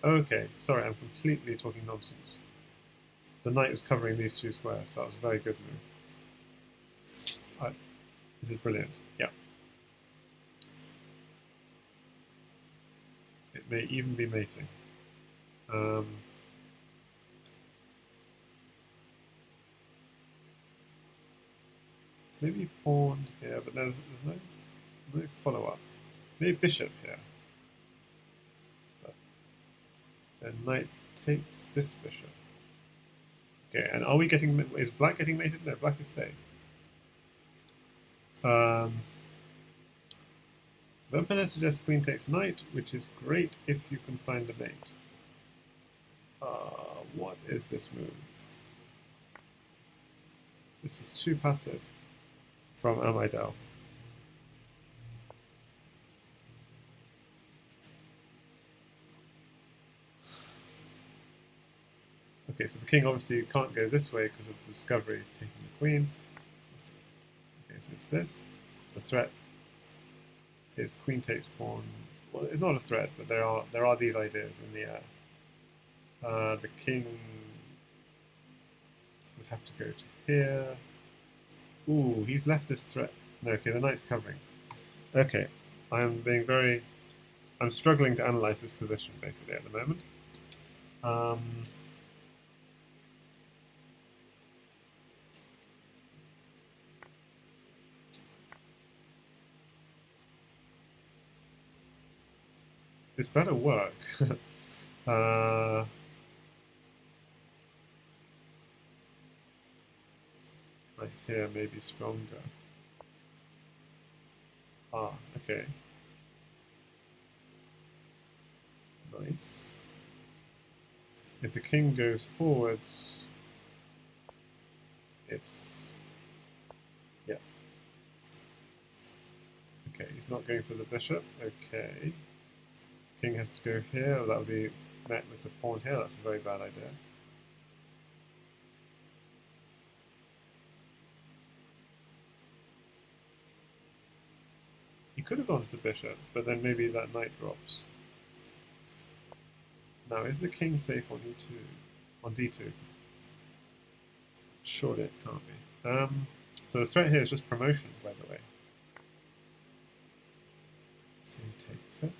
Okay, sorry, I'm completely talking nonsense. The knight was covering these two squares. That was a very good move. This is brilliant. Yeah. It may even be mating. Maybe pawn here, but there's no follow-up. Maybe bishop here. But then knight takes this bishop. Okay, and are we getting... Is black getting mated? No, black is safe. Vempele suggests queen takes knight, which is great if you can find a mate. What is this move? This is too passive from amaidel. Okay, so the king obviously can't go this way because of the discovery taking the queen. Okay, so it's this. The threat is queen takes pawn. Well, it's not a threat, but there are these ideas in the air. The king would have to go to here. Ooh, he's left this threat. No, okay, the knight's covering. Okay, I'm struggling to analyze this position basically at the moment. This better work. Right here may be stronger. Ah, okay. Nice. If the king goes forwards, it's... yeah. Okay, he's not going for the bishop. Okay. King has to go here, or that would be met with the pawn here. That's a very bad idea. He could have gone to the bishop, but then maybe that knight drops. Now, is the king safe on e2? On d2? Surely it can't be. So the threat here is just promotion, by the way. So he takes it.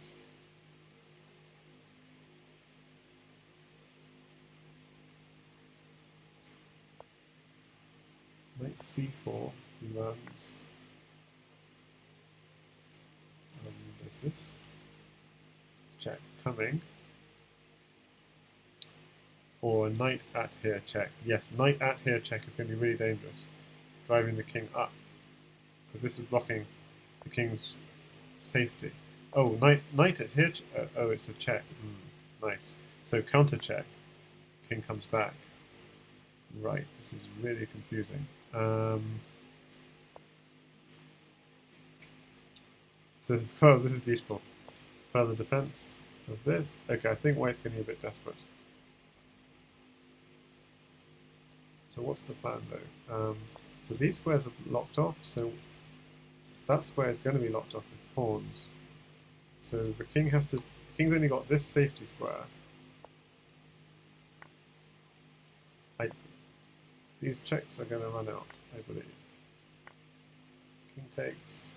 Knight c4, he runs. There's this. Check coming. Or knight at here check. Yes, knight at here check is going to be really dangerous. Driving the king up. Because this is blocking the king's safety. Oh, knight at here oh, it's a check. Nice. So counter check. King comes back. Right, this is really confusing. So this is beautiful. Further defense of this. Okay, I think white's getting a bit desperate. So what's the plan though? So these squares are locked off, so that square is going to be locked off with pawns. So the king has to... the king's only got this safety square. These checks are going to run out, I believe. King takes.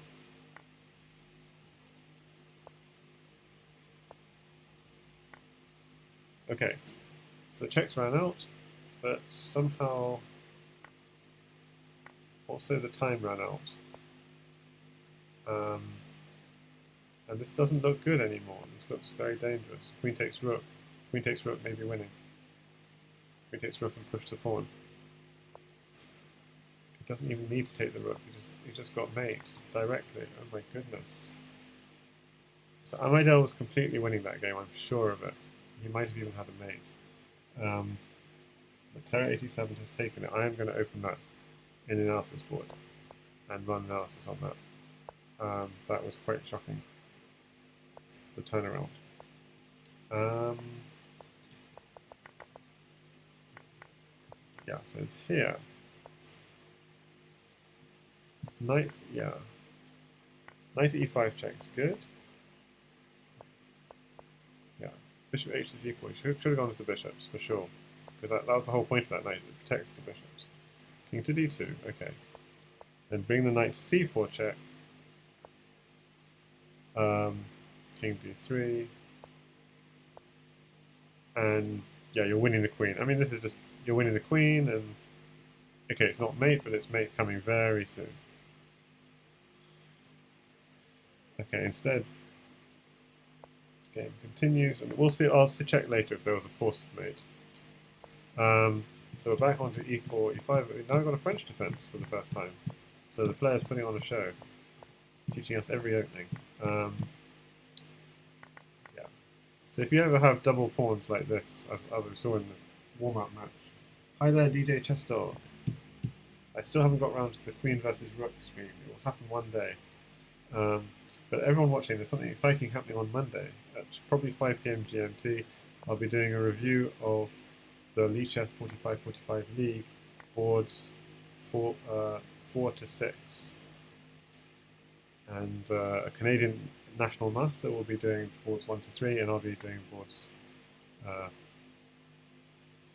Okay, so checks ran out, but somehow also the time ran out. And this doesn't look good anymore. This looks very dangerous. Queen takes rook. Queen takes rook, maybe winning. Queen takes rook and push the pawn. He doesn't even need to take the rook. He just got mate directly. Oh my goodness. So amaidel was completely winning that game. I'm sure of it. He might have even had a mate. But terra87 has taken it. I am going to open that in the analysis board and run analysis on that. That was quite shocking. The turnaround. Yeah, so it's here. Knight, yeah. Knight to e5 checks, good. Yeah, bishop h to g4. You should have gone to the bishops for sure, because that was the whole point of that knight. It protects the bishops. King to d2, okay. Then bring the knight to c4 check. King d3. And yeah, you're winning the queen. I mean, this is just, you're winning the queen, and okay, it's not mate, but it's mate coming very soon. Okay, instead, game continues, and we'll see. I'll check later if there was a forced mate. So we're back onto e4, e5. We've now got a French defense for the first time. So the player's putting on a show, teaching us every opening. Yeah. So if you ever have double pawns like this, as we saw in the warm-up match. Hi there, DJ Chessdog. I still haven't got around to the Queen versus Rook stream. It will happen one day. But everyone watching, there's something exciting happening on Monday at probably 5 PM GMT. I'll be doing a review of the Lichess 45-45 League boards 4 to 6. And a Canadian National Master will be doing boards 1 to 3, and I'll be doing boards.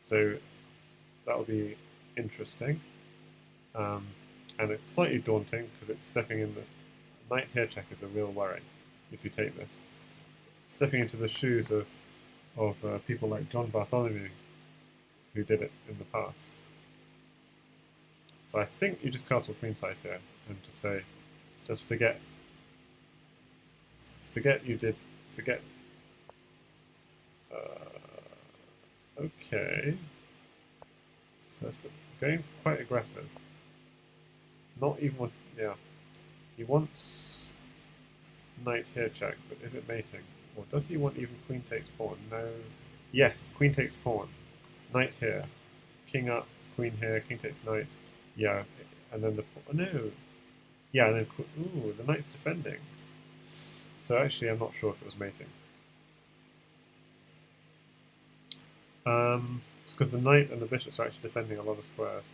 So that will be interesting. And it's slightly daunting because it's stepping in the knight here check is a real worry if you take this. Stepping into the shoes of people like John Bartholomew, who did it in the past. So I think you just castle queenside here and just say, just forget you did, forget. Okay. So that's going quite aggressive. Not even one, yeah. He wants knight here check, but is it mating? Or does he want even queen takes pawn? No. Yes, queen takes pawn. Knight here. King up, queen here, king takes knight. Yeah, and then the pawn. No. Yeah, and then, ooh, the knight's defending. So actually, I'm not sure if it was mating. It's because the knight and the bishops are actually defending a lot of squares.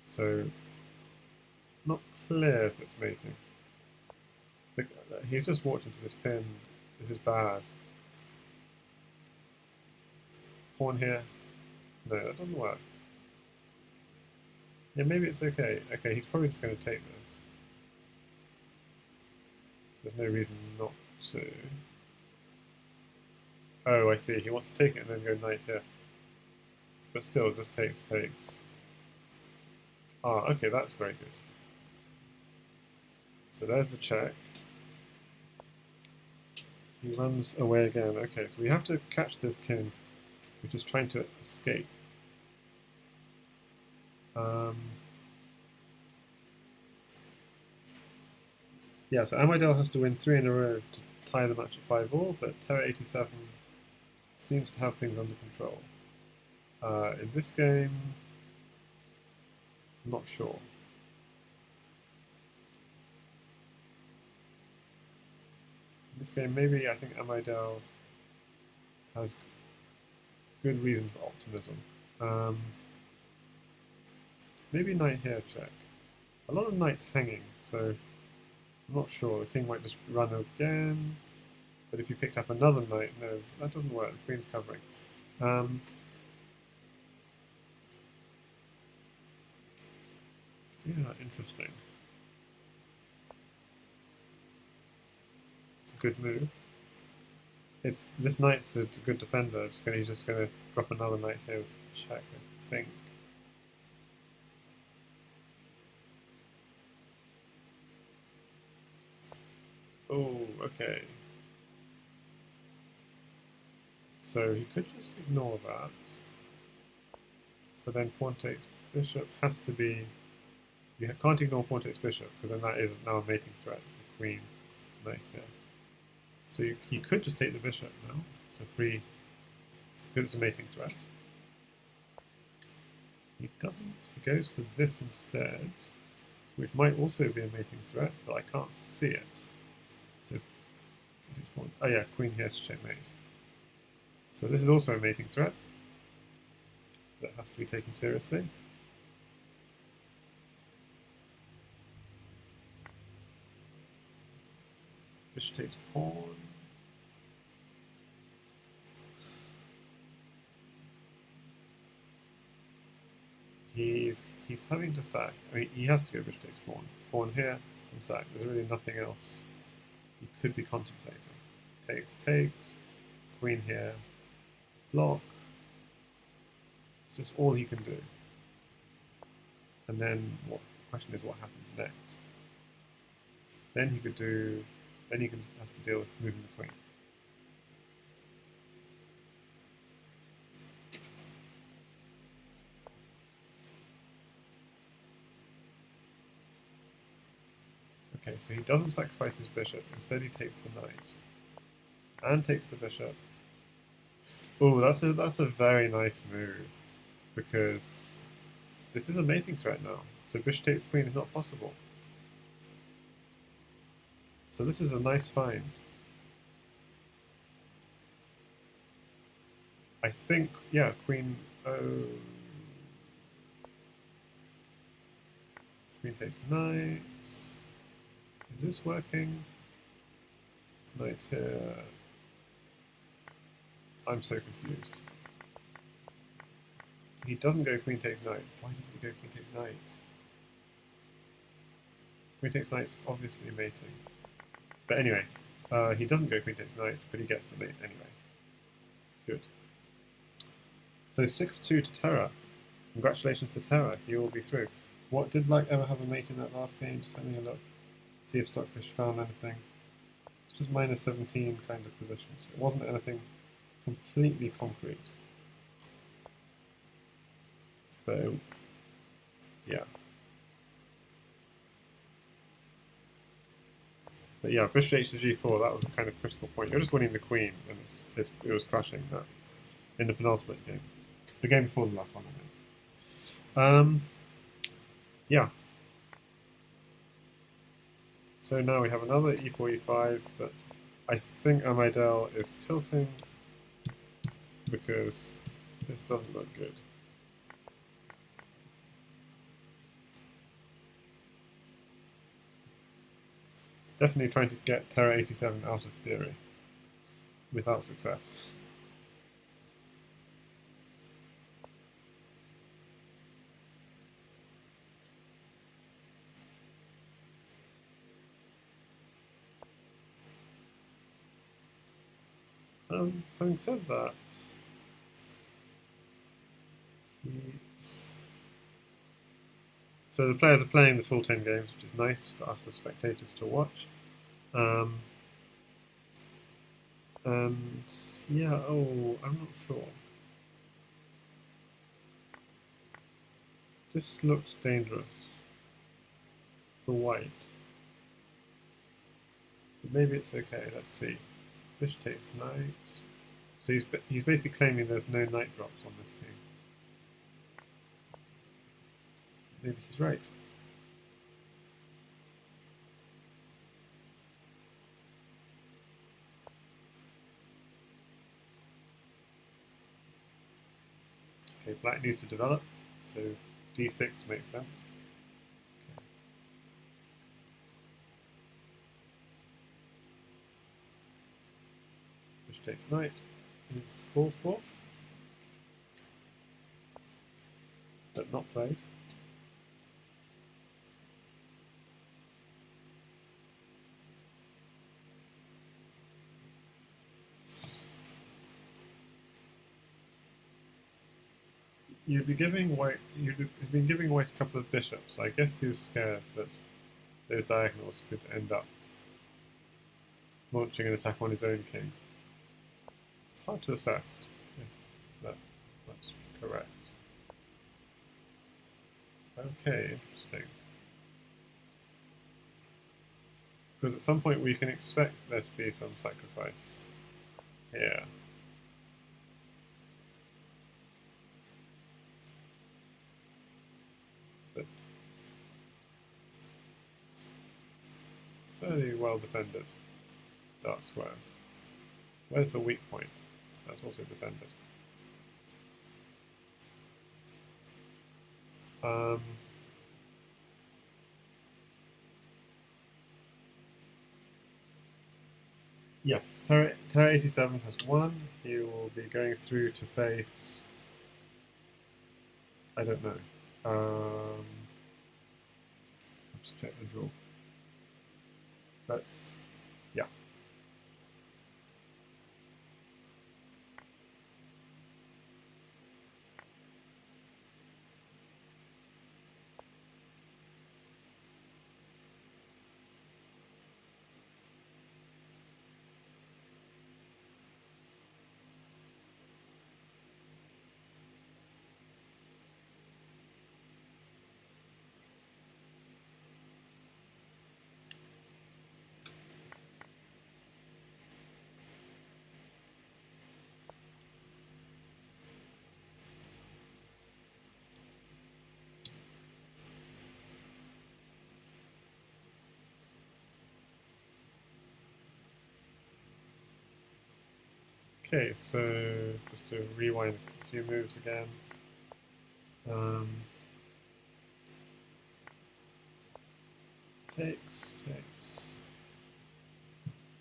So, not clear if it's mating. He's just walked into this pin. This is bad. Pawn here. No, that doesn't work. Yeah, maybe it's okay. Okay, he's probably just going to take this. There's no reason not to. Oh, I see. He wants to take it and then go knight here. But still, just takes. Ah, okay, that's very good. So there's the check. He runs away again. Okay, so we have to catch this king, which is trying to escape. Yeah, so amaidel has to win 3 in a row to tie the match at 5-all, but terra87 seems to have things under control. In this game, I'm not sure. In this game, maybe I think amaidel has good reason for optimism. Maybe knight here check. A lot of knights hanging, so I'm not sure. The king might just run again. But if you picked up another knight, no, that doesn't work. The queen's covering. Yeah, interesting. It's a good move. This knight's a good defender. He's just going to drop another knight here with check, I think. Oh, okay. So he could just ignore that. But then pawn takes bishop has to be... You can't ignore pawn takes bishop, because then that is now a mating threat. The queen, knight here. So he could just take the bishop now. So free... Because it's a mating threat. He doesn't. He goes for this instead, which might also be a mating threat, but I can't see it. So, oh yeah, queen here to checkmate. So this is also a mating threat that has to be taken seriously. Bishop takes pawn. He's having to sack. I mean, he has to go bishop takes pawn. Pawn here and sack. There's really nothing else he could be contemplating. Takes. Queen here. Block. It's just all he can do. And then the question is what happens next. Then he could do. Then he has to deal with moving the queen. Okay, so he doesn't sacrifice his bishop. Instead, he takes the knight and takes the bishop. Oh, that's a very nice move because this is a mating threat now. So bishop takes queen is not possible. So this is a nice find. I think, yeah, queen. Oh, queen takes knight. Is this working? Knight here. I'm so confused. He doesn't go queen takes knight. Why doesn't he go queen takes knight? Queen takes knight's obviously mating. But anyway, he doesn't go queen takes knight, but he gets the mate anyway. Good. So 6-2 to Terra. Congratulations to Terra, you will be through. What did Black ever have a mate in that last game? Just having a look. See if Stockfish found anything. It's just minus 17 kind of positions. It wasn't anything completely concrete. So, yeah. But yeah, bishop h to g4, that was a kind of critical point. You're just winning the queen, and it was crushing that in the penultimate game. The game before the last one, I think. Yeah. So now we have another e4, e5, but I think amaidel is tilting because this doesn't look good. It's definitely trying to get terra87 out of theory without success. Having said that, so the players are playing the full 10 games, which is nice for us as spectators to watch. And yeah, I'm not sure. This looks dangerous for white. But maybe it's okay, let's see. Bishop takes knight. So he's basically claiming there's no knight drops on this king. Maybe he's right. Okay, black needs to develop, so d6 makes sense. Okay. Bishop takes knight is called for, but not played. You'd been giving white a couple of bishops. I guess he was scared that those diagonals could end up launching an attack on his own king. It's hard to assess if that's correct. Okay, interesting. Because at some point we can expect there to be some sacrifice here. But it's fairly well defended, dark squares. Where's the weak point? That's also defended. Yes, terra87 has won. He will be going through to face... I don't know. Let's check the draw. But, yeah. Okay, so just to rewind a few moves again. Takes.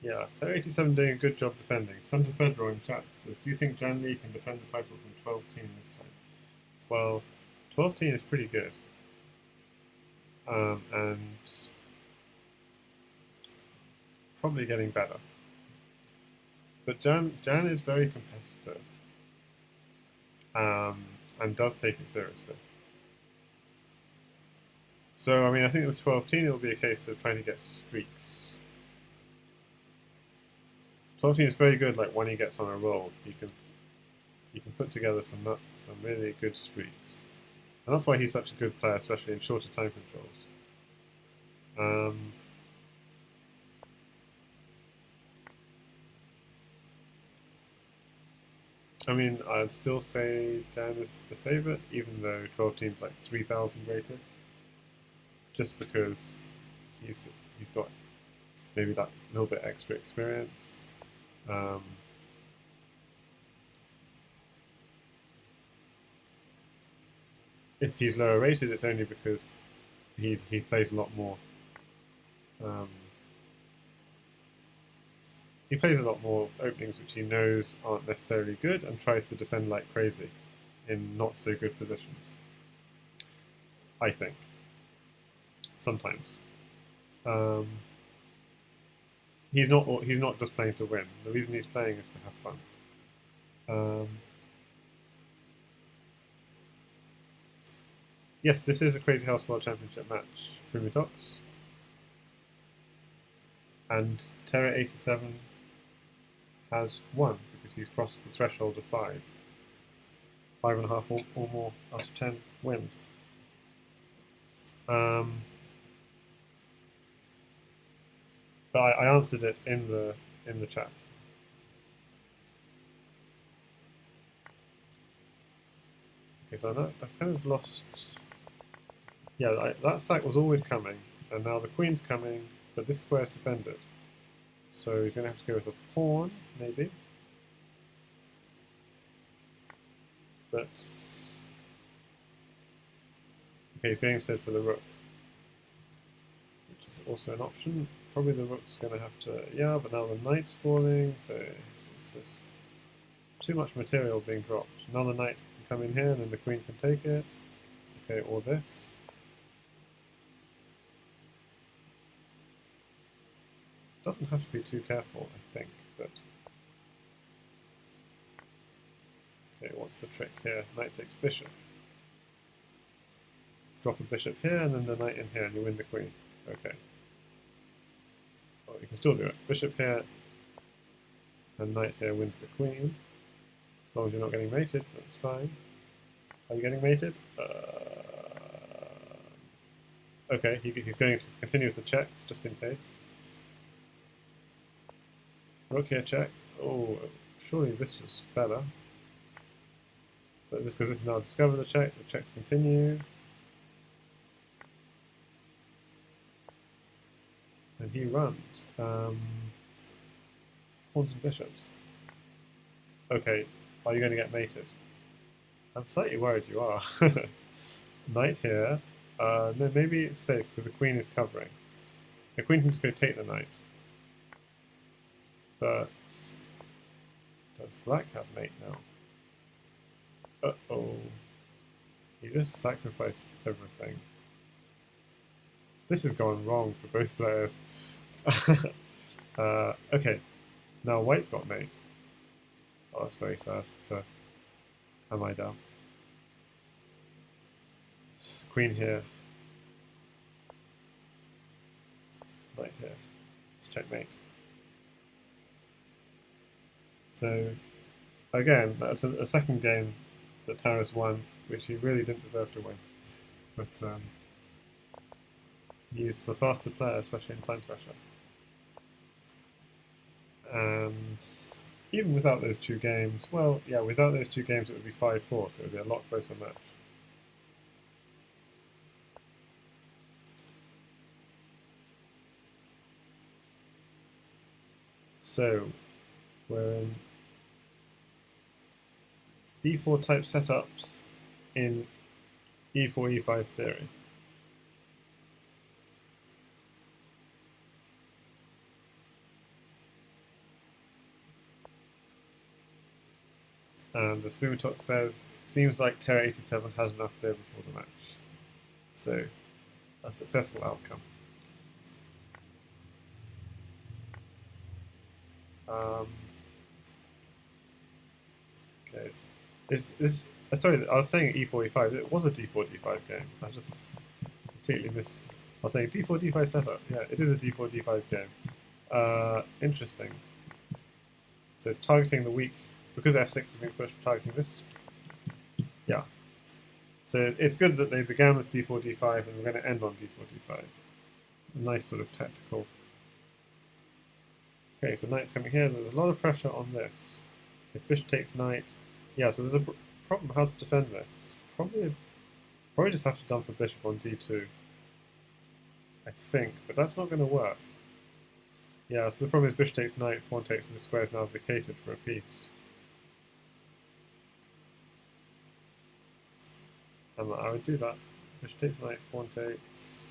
Yeah, terra87 doing a good job defending. Santa Pedro in chat says, do you think Jan Lee can defend the title from 12 team this time? Well, 12 team is pretty good. And probably getting better. But Jan is very competitive. And does take it seriously. So, I mean, I think with 12 team, it'll be a case of trying to get streaks. 12 team is very good. Like when he gets on a roll, you can put together some really good streaks, and that's why he's such a good player, especially in shorter time controls. I mean, I'd still say Jan is the favorite, even though 12 team's like 3,000 rated, just because he's got maybe that little bit extra experience. If he's lower rated, it's only because he plays a lot more. He plays a lot more openings which he knows aren't necessarily good and tries to defend like crazy in not so good positions. I think. Sometimes. He's not just playing to win. The reason he's playing is to have fun. Yes, this is a Crazyhouse World Championship match, Fumitox. And terra87 has won because he's crossed the threshold of 5. 5.5 or more out of 10 wins. But I answered it in the chat. Okay, so I've kind of lost. Yeah, that sack was always coming, and now the queen's coming, but this square's defended. So he's going to have to go with a pawn, maybe. But okay, he's going instead for the rook, which is also an option. Probably the rook's going to have to, yeah, but now the knight's falling, so it's too much material being dropped. Now the knight can come in here, and then the queen can take it. Okay, or this. Doesn't have to be too careful, I think, but okay, what's the trick here? Knight takes bishop. Drop a bishop here, and then the knight in here, and you win the queen. Okay. Well, you can still do it. Bishop here, and knight here wins the queen. As long as you're not getting mated, that's fine. Are you getting mated? Okay, he's going to continue with the checks, just in case. Rook here, check. Oh, surely this was better. But because this is now discover the checks continue. And he runs. Pawns and bishops. Okay, are you going to get mated? I'm slightly worried you are. Knight here. No, maybe it's safe because the queen is covering. The queen can just go take the knight. But does black have mate now? Uh-oh. He just sacrificed everything. This has gone wrong for both players. Okay, now white's got mate. Oh, that's very sad for amaidel. Queen here. Knight here. Let's checkmate. So, again, that's a second game that Terra's won, which he really didn't deserve to win. But he's the faster player, especially in time pressure. And even without those 2 games, well, yeah, without those 2 games it would be 5-4, so it would be a lot closer match. So, we're in d4 type setups in e4, e5 theory. And as Fumitok says, seems like terra87 had enough beer before the match. So, a successful outcome. Okay. Sorry, I was saying e4, e5. It was a d4, d5 game. I just completely missed. I was saying d4, d5 setup. Yeah, it is a d4, d5 game. Interesting. So targeting the weak, because f6 has been pushed, targeting this. Yeah. So it's good that they began with d4, d5, and we're going to end on d4, d5. A nice sort of tactical. Okay, so knight's coming here. There's a lot of pressure on this. If bishop takes knight, yeah. So there's a problem how to defend this. Probably just have to dump a bishop on d2. I think, but that's not going to work. Yeah, so the problem is bishop takes knight, pawn takes, and the square is now vacated for a piece. And I would do that. Bishop takes knight, pawn takes.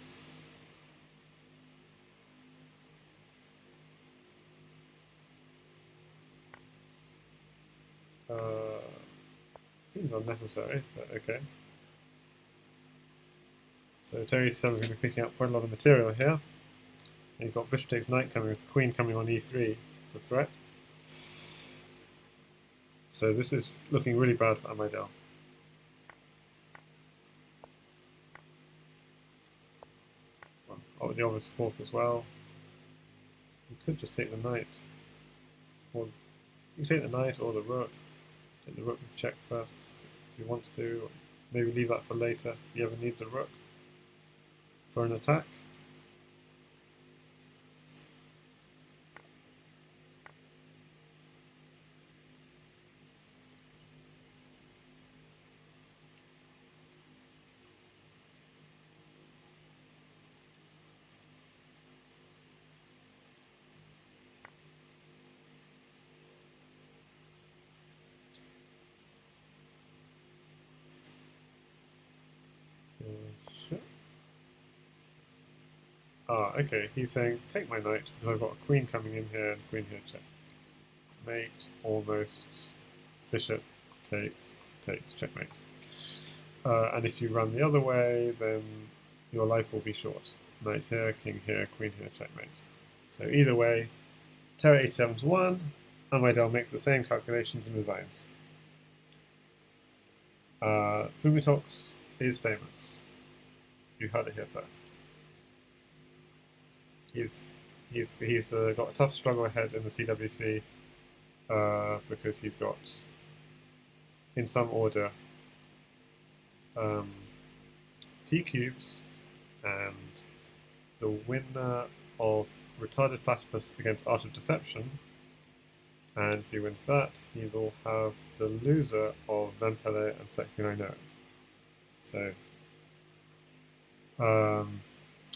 Seems unnecessary, but okay. So terra87 is going to be picking up quite a lot of material here. He's got bishop takes knight coming with the queen coming on e3. It's a threat. So this is looking really bad for amaidel. Oh, the obvious fork as well. You could just take the knight. Or you take the knight or the rook. Take the rook with check first if you want to. Or maybe leave that for later if he ever needs a rook for an attack. Okay, he's saying, take my knight, because I've got a queen coming in here, and queen here, check. Mate, almost, bishop, takes, checkmate. And if you run the other way, then your life will be short. Knight here, king here, queen here, checkmate. So either way, terra87's won, and amaidel makes the same calculations and resigns. Fumitox is famous. You heard it here first. He's got a tough struggle ahead in the CWC because he's got, in some order, T cubes and the winner of Retarded Platypus against Art of Deception, and if he wins that, he will have the loser of Vempele and Sexy and I Know It.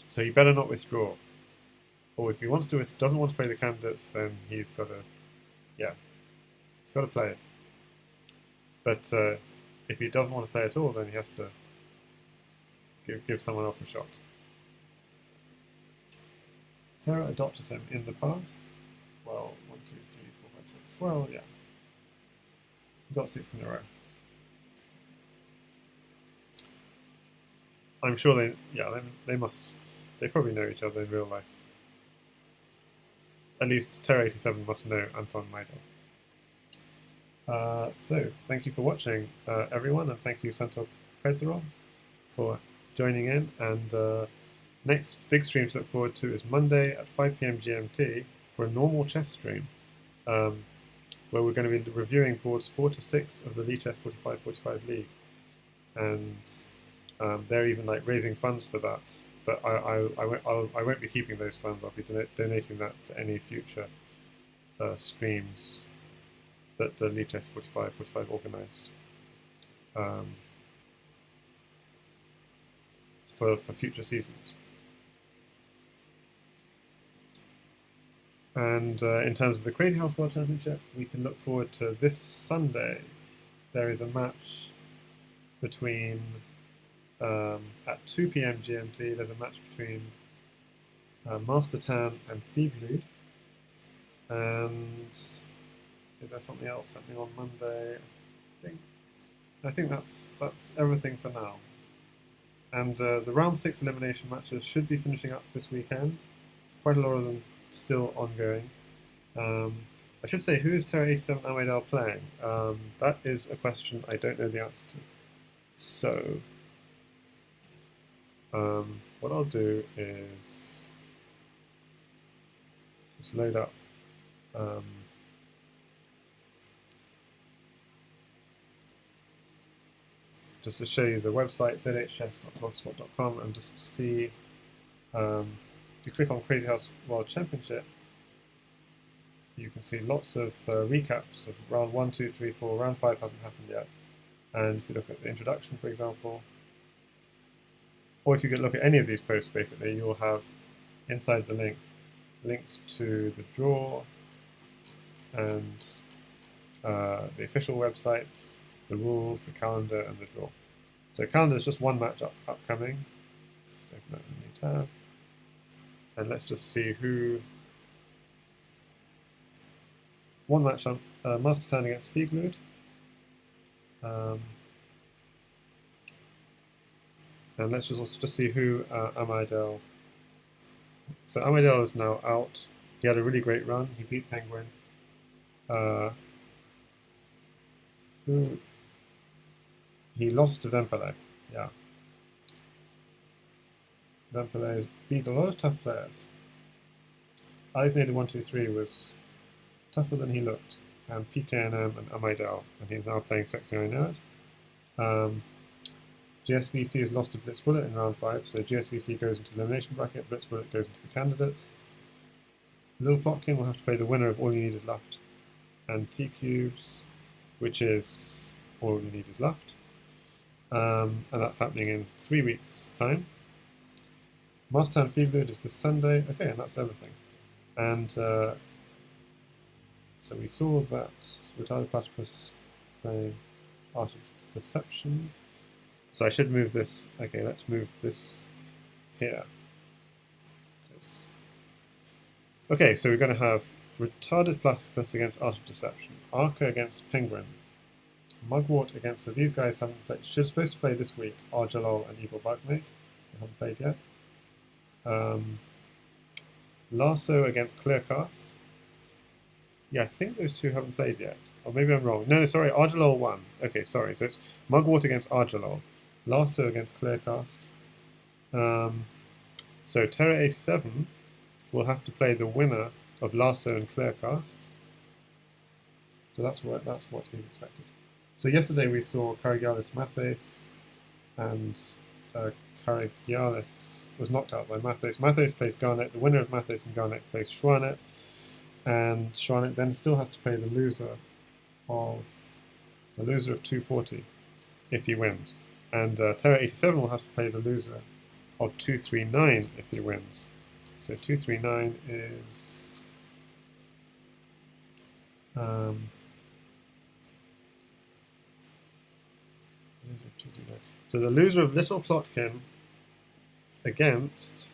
So he better not withdraw. Or if he wants to, doesn't want to play the candidates, then he's got to, yeah, he's got to play it. But if he doesn't want to play at all, then he has to give someone else a shot. Terra adopted him in the past. Well, 1, 2, 3, 4, 5, 6. Well, yeah, he got 6 in a row. I'm sure they probably know each other in real life. At least terra87 must know Anton Maidel. So, thank you for watching, everyone, and thank you, Santor Pedro, for joining in. And next big stream to look forward to is Monday at 5 PM GMT for a normal chess stream, where we're going to be reviewing boards 4 to 6 of the Lichess 45-45 League. And they're even like raising funds for that. But I won't be keeping those funds. I'll be donating that to any future streams that Lichess 45-45 organise for future seasons. And in terms of the Crazyhouse World Championship, we can look forward to this Sunday, there is a match between, at 2 p.m. GMT, there's a match between mastertan and Figlude. And is there something else happening on Monday? I think that's everything for now. And the round 6 elimination matches should be finishing up this weekend. There's quite a lot of them still ongoing. I should say, who is terra87 amaidel playing? That is a question I don't know the answer to. So, what I'll do is just load up just to show you the website, terra87.blogspot.com, and just see, if you click on Crazyhouse World Championship, you can see lots of recaps of round 1, 2, 3, 4. Round 5 hasn't happened yet. And if you look at the introduction, for example, or if you could look at any of these posts, basically, you'll have inside the link links to the draw and the official website, the rules, the calendar, and the draw. So calendar is just one match upcoming. Just open that in a new tab. And let's just see who. One match on mastertan against Figlude. And let's just see who amaidel. So amaidel is now out. He had a really great run. He beat Penguin. He lost to Vempele. Yeah. Vempele has beat a lot of tough players. Isolated 1, 2, 3 was tougher than he looked. And PKNM and amaidel. And he's now playing Sexy I Know It. GSVC has lost to Blitzbullet in round 5, so GSVC goes into the elimination bracket, Blitzbullet goes into the candidates. Little Plotkin will have to play the winner of All You Need Is Left and T-Cubes, which is All You Need Is Left. And that's happening in 3 weeks' time. Mastertan Figlude is this Sunday. Okay, and that's everything. And so we saw that Retarded Platypus playing Art of Deception. So I should move this. Okay, let's move this here. Okay, so we're going to have Retarded Platypus against Art of Deception, Arca against Penguin, Mugwort against. So these guys haven't played. Supposed to play this week. Arjalol and Evil Bugmate. They haven't played yet. Lasso against Clearcast. Yeah, I think those two haven't played yet. Or maybe I'm wrong. No, sorry, Arjalol won. Okay, sorry. So it's Mugwort against Arjalol. Lasso against Clearcast. So terra87 will have to play the winner of Lasso and Clearcast. So that's what he's expected. So yesterday we saw Caragialis Mathis, and Caragialis was knocked out by Mathis. Mathis plays Garnet. The winner of Mathis and Garnet plays Schwanet, and Schwanet then still has to play the loser of 240 if he wins. And terra87 will have to play the loser of 239 if he wins. So 239 is so the loser of Little Plotkin against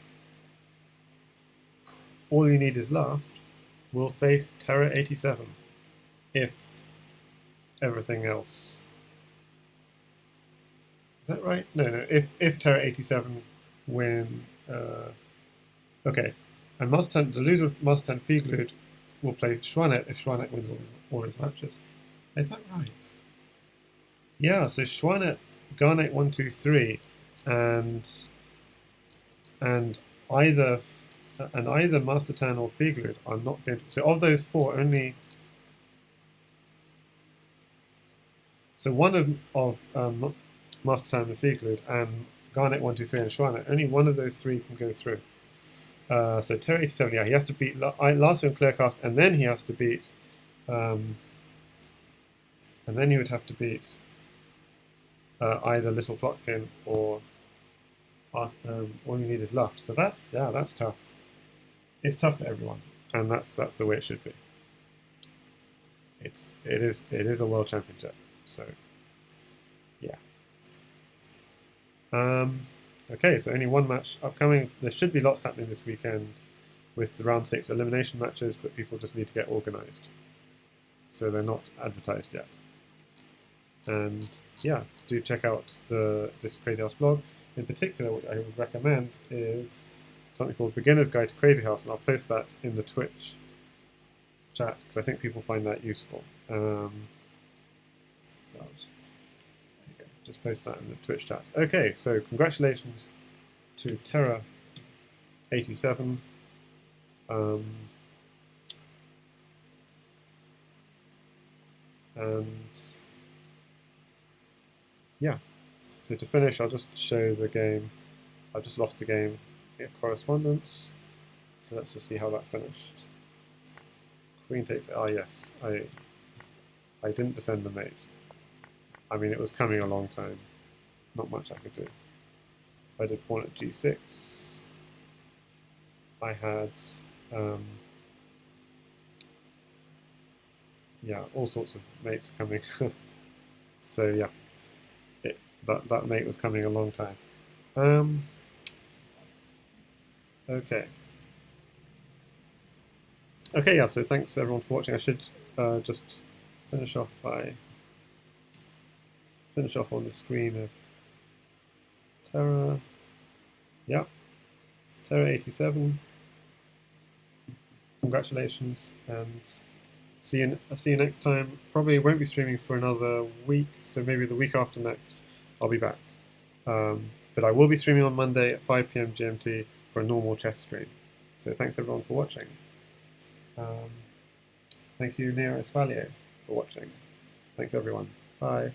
All You Need Is Left will face terra87 if everything else. Is that right? No. If terra87 win, okay, and the loser of Mastertan Figlude will play Schwanet if Schwanet wins all his matches. Is that right? Yeah. So Schwanet, Garnet 1, 2, 3, and either Mastertan or Figlude are not going to. So of those 4, only. So one of Mastertan and Figlude and Garnet 1, 2, 3 and Schwanet, only one of those 3 can go through. So terra87, yeah, he has to beat Lasso and Clearcast, and then he has to beat, and then he would have to beat either Little Plotkin or All You Need Is Left. So that's tough. It's tough for everyone, and that's the way it should be. It is a world championship, so yeah. Okay, so only one match upcoming. There should be lots happening this weekend with the round 6 elimination matches, but people just need to get organised. So they're not advertised yet. And yeah, do check out this Crazyhouse blog. In particular, what I would recommend is something called Beginner's Guide to Crazyhouse, and I'll post that in the Twitch chat because I think people find that useful. So just post that in the Twitch chat. Okay, so congratulations to terra87. And yeah, so to finish, I'll just show the game. I just lost the game in correspondence, so let's just see how that finished. Queen takes. Ah, yes, I didn't defend the mate. I mean, it was coming a long time. Not much I could do. I did pawn at g6. I had yeah, all sorts of mates coming. So yeah, that mate was coming a long time. Okay. Okay, yeah, so thanks everyone for watching. I should just finish off on the screen of Terra. Yeah, terra87. Congratulations, and see you next time. Probably won't be streaming for another week, so maybe the week after next I'll be back. But I will be streaming on Monday at 5 PM GMT for a normal chess stream. So thanks everyone for watching. Thank you, Neo Espalier, for watching. Thanks everyone. Bye.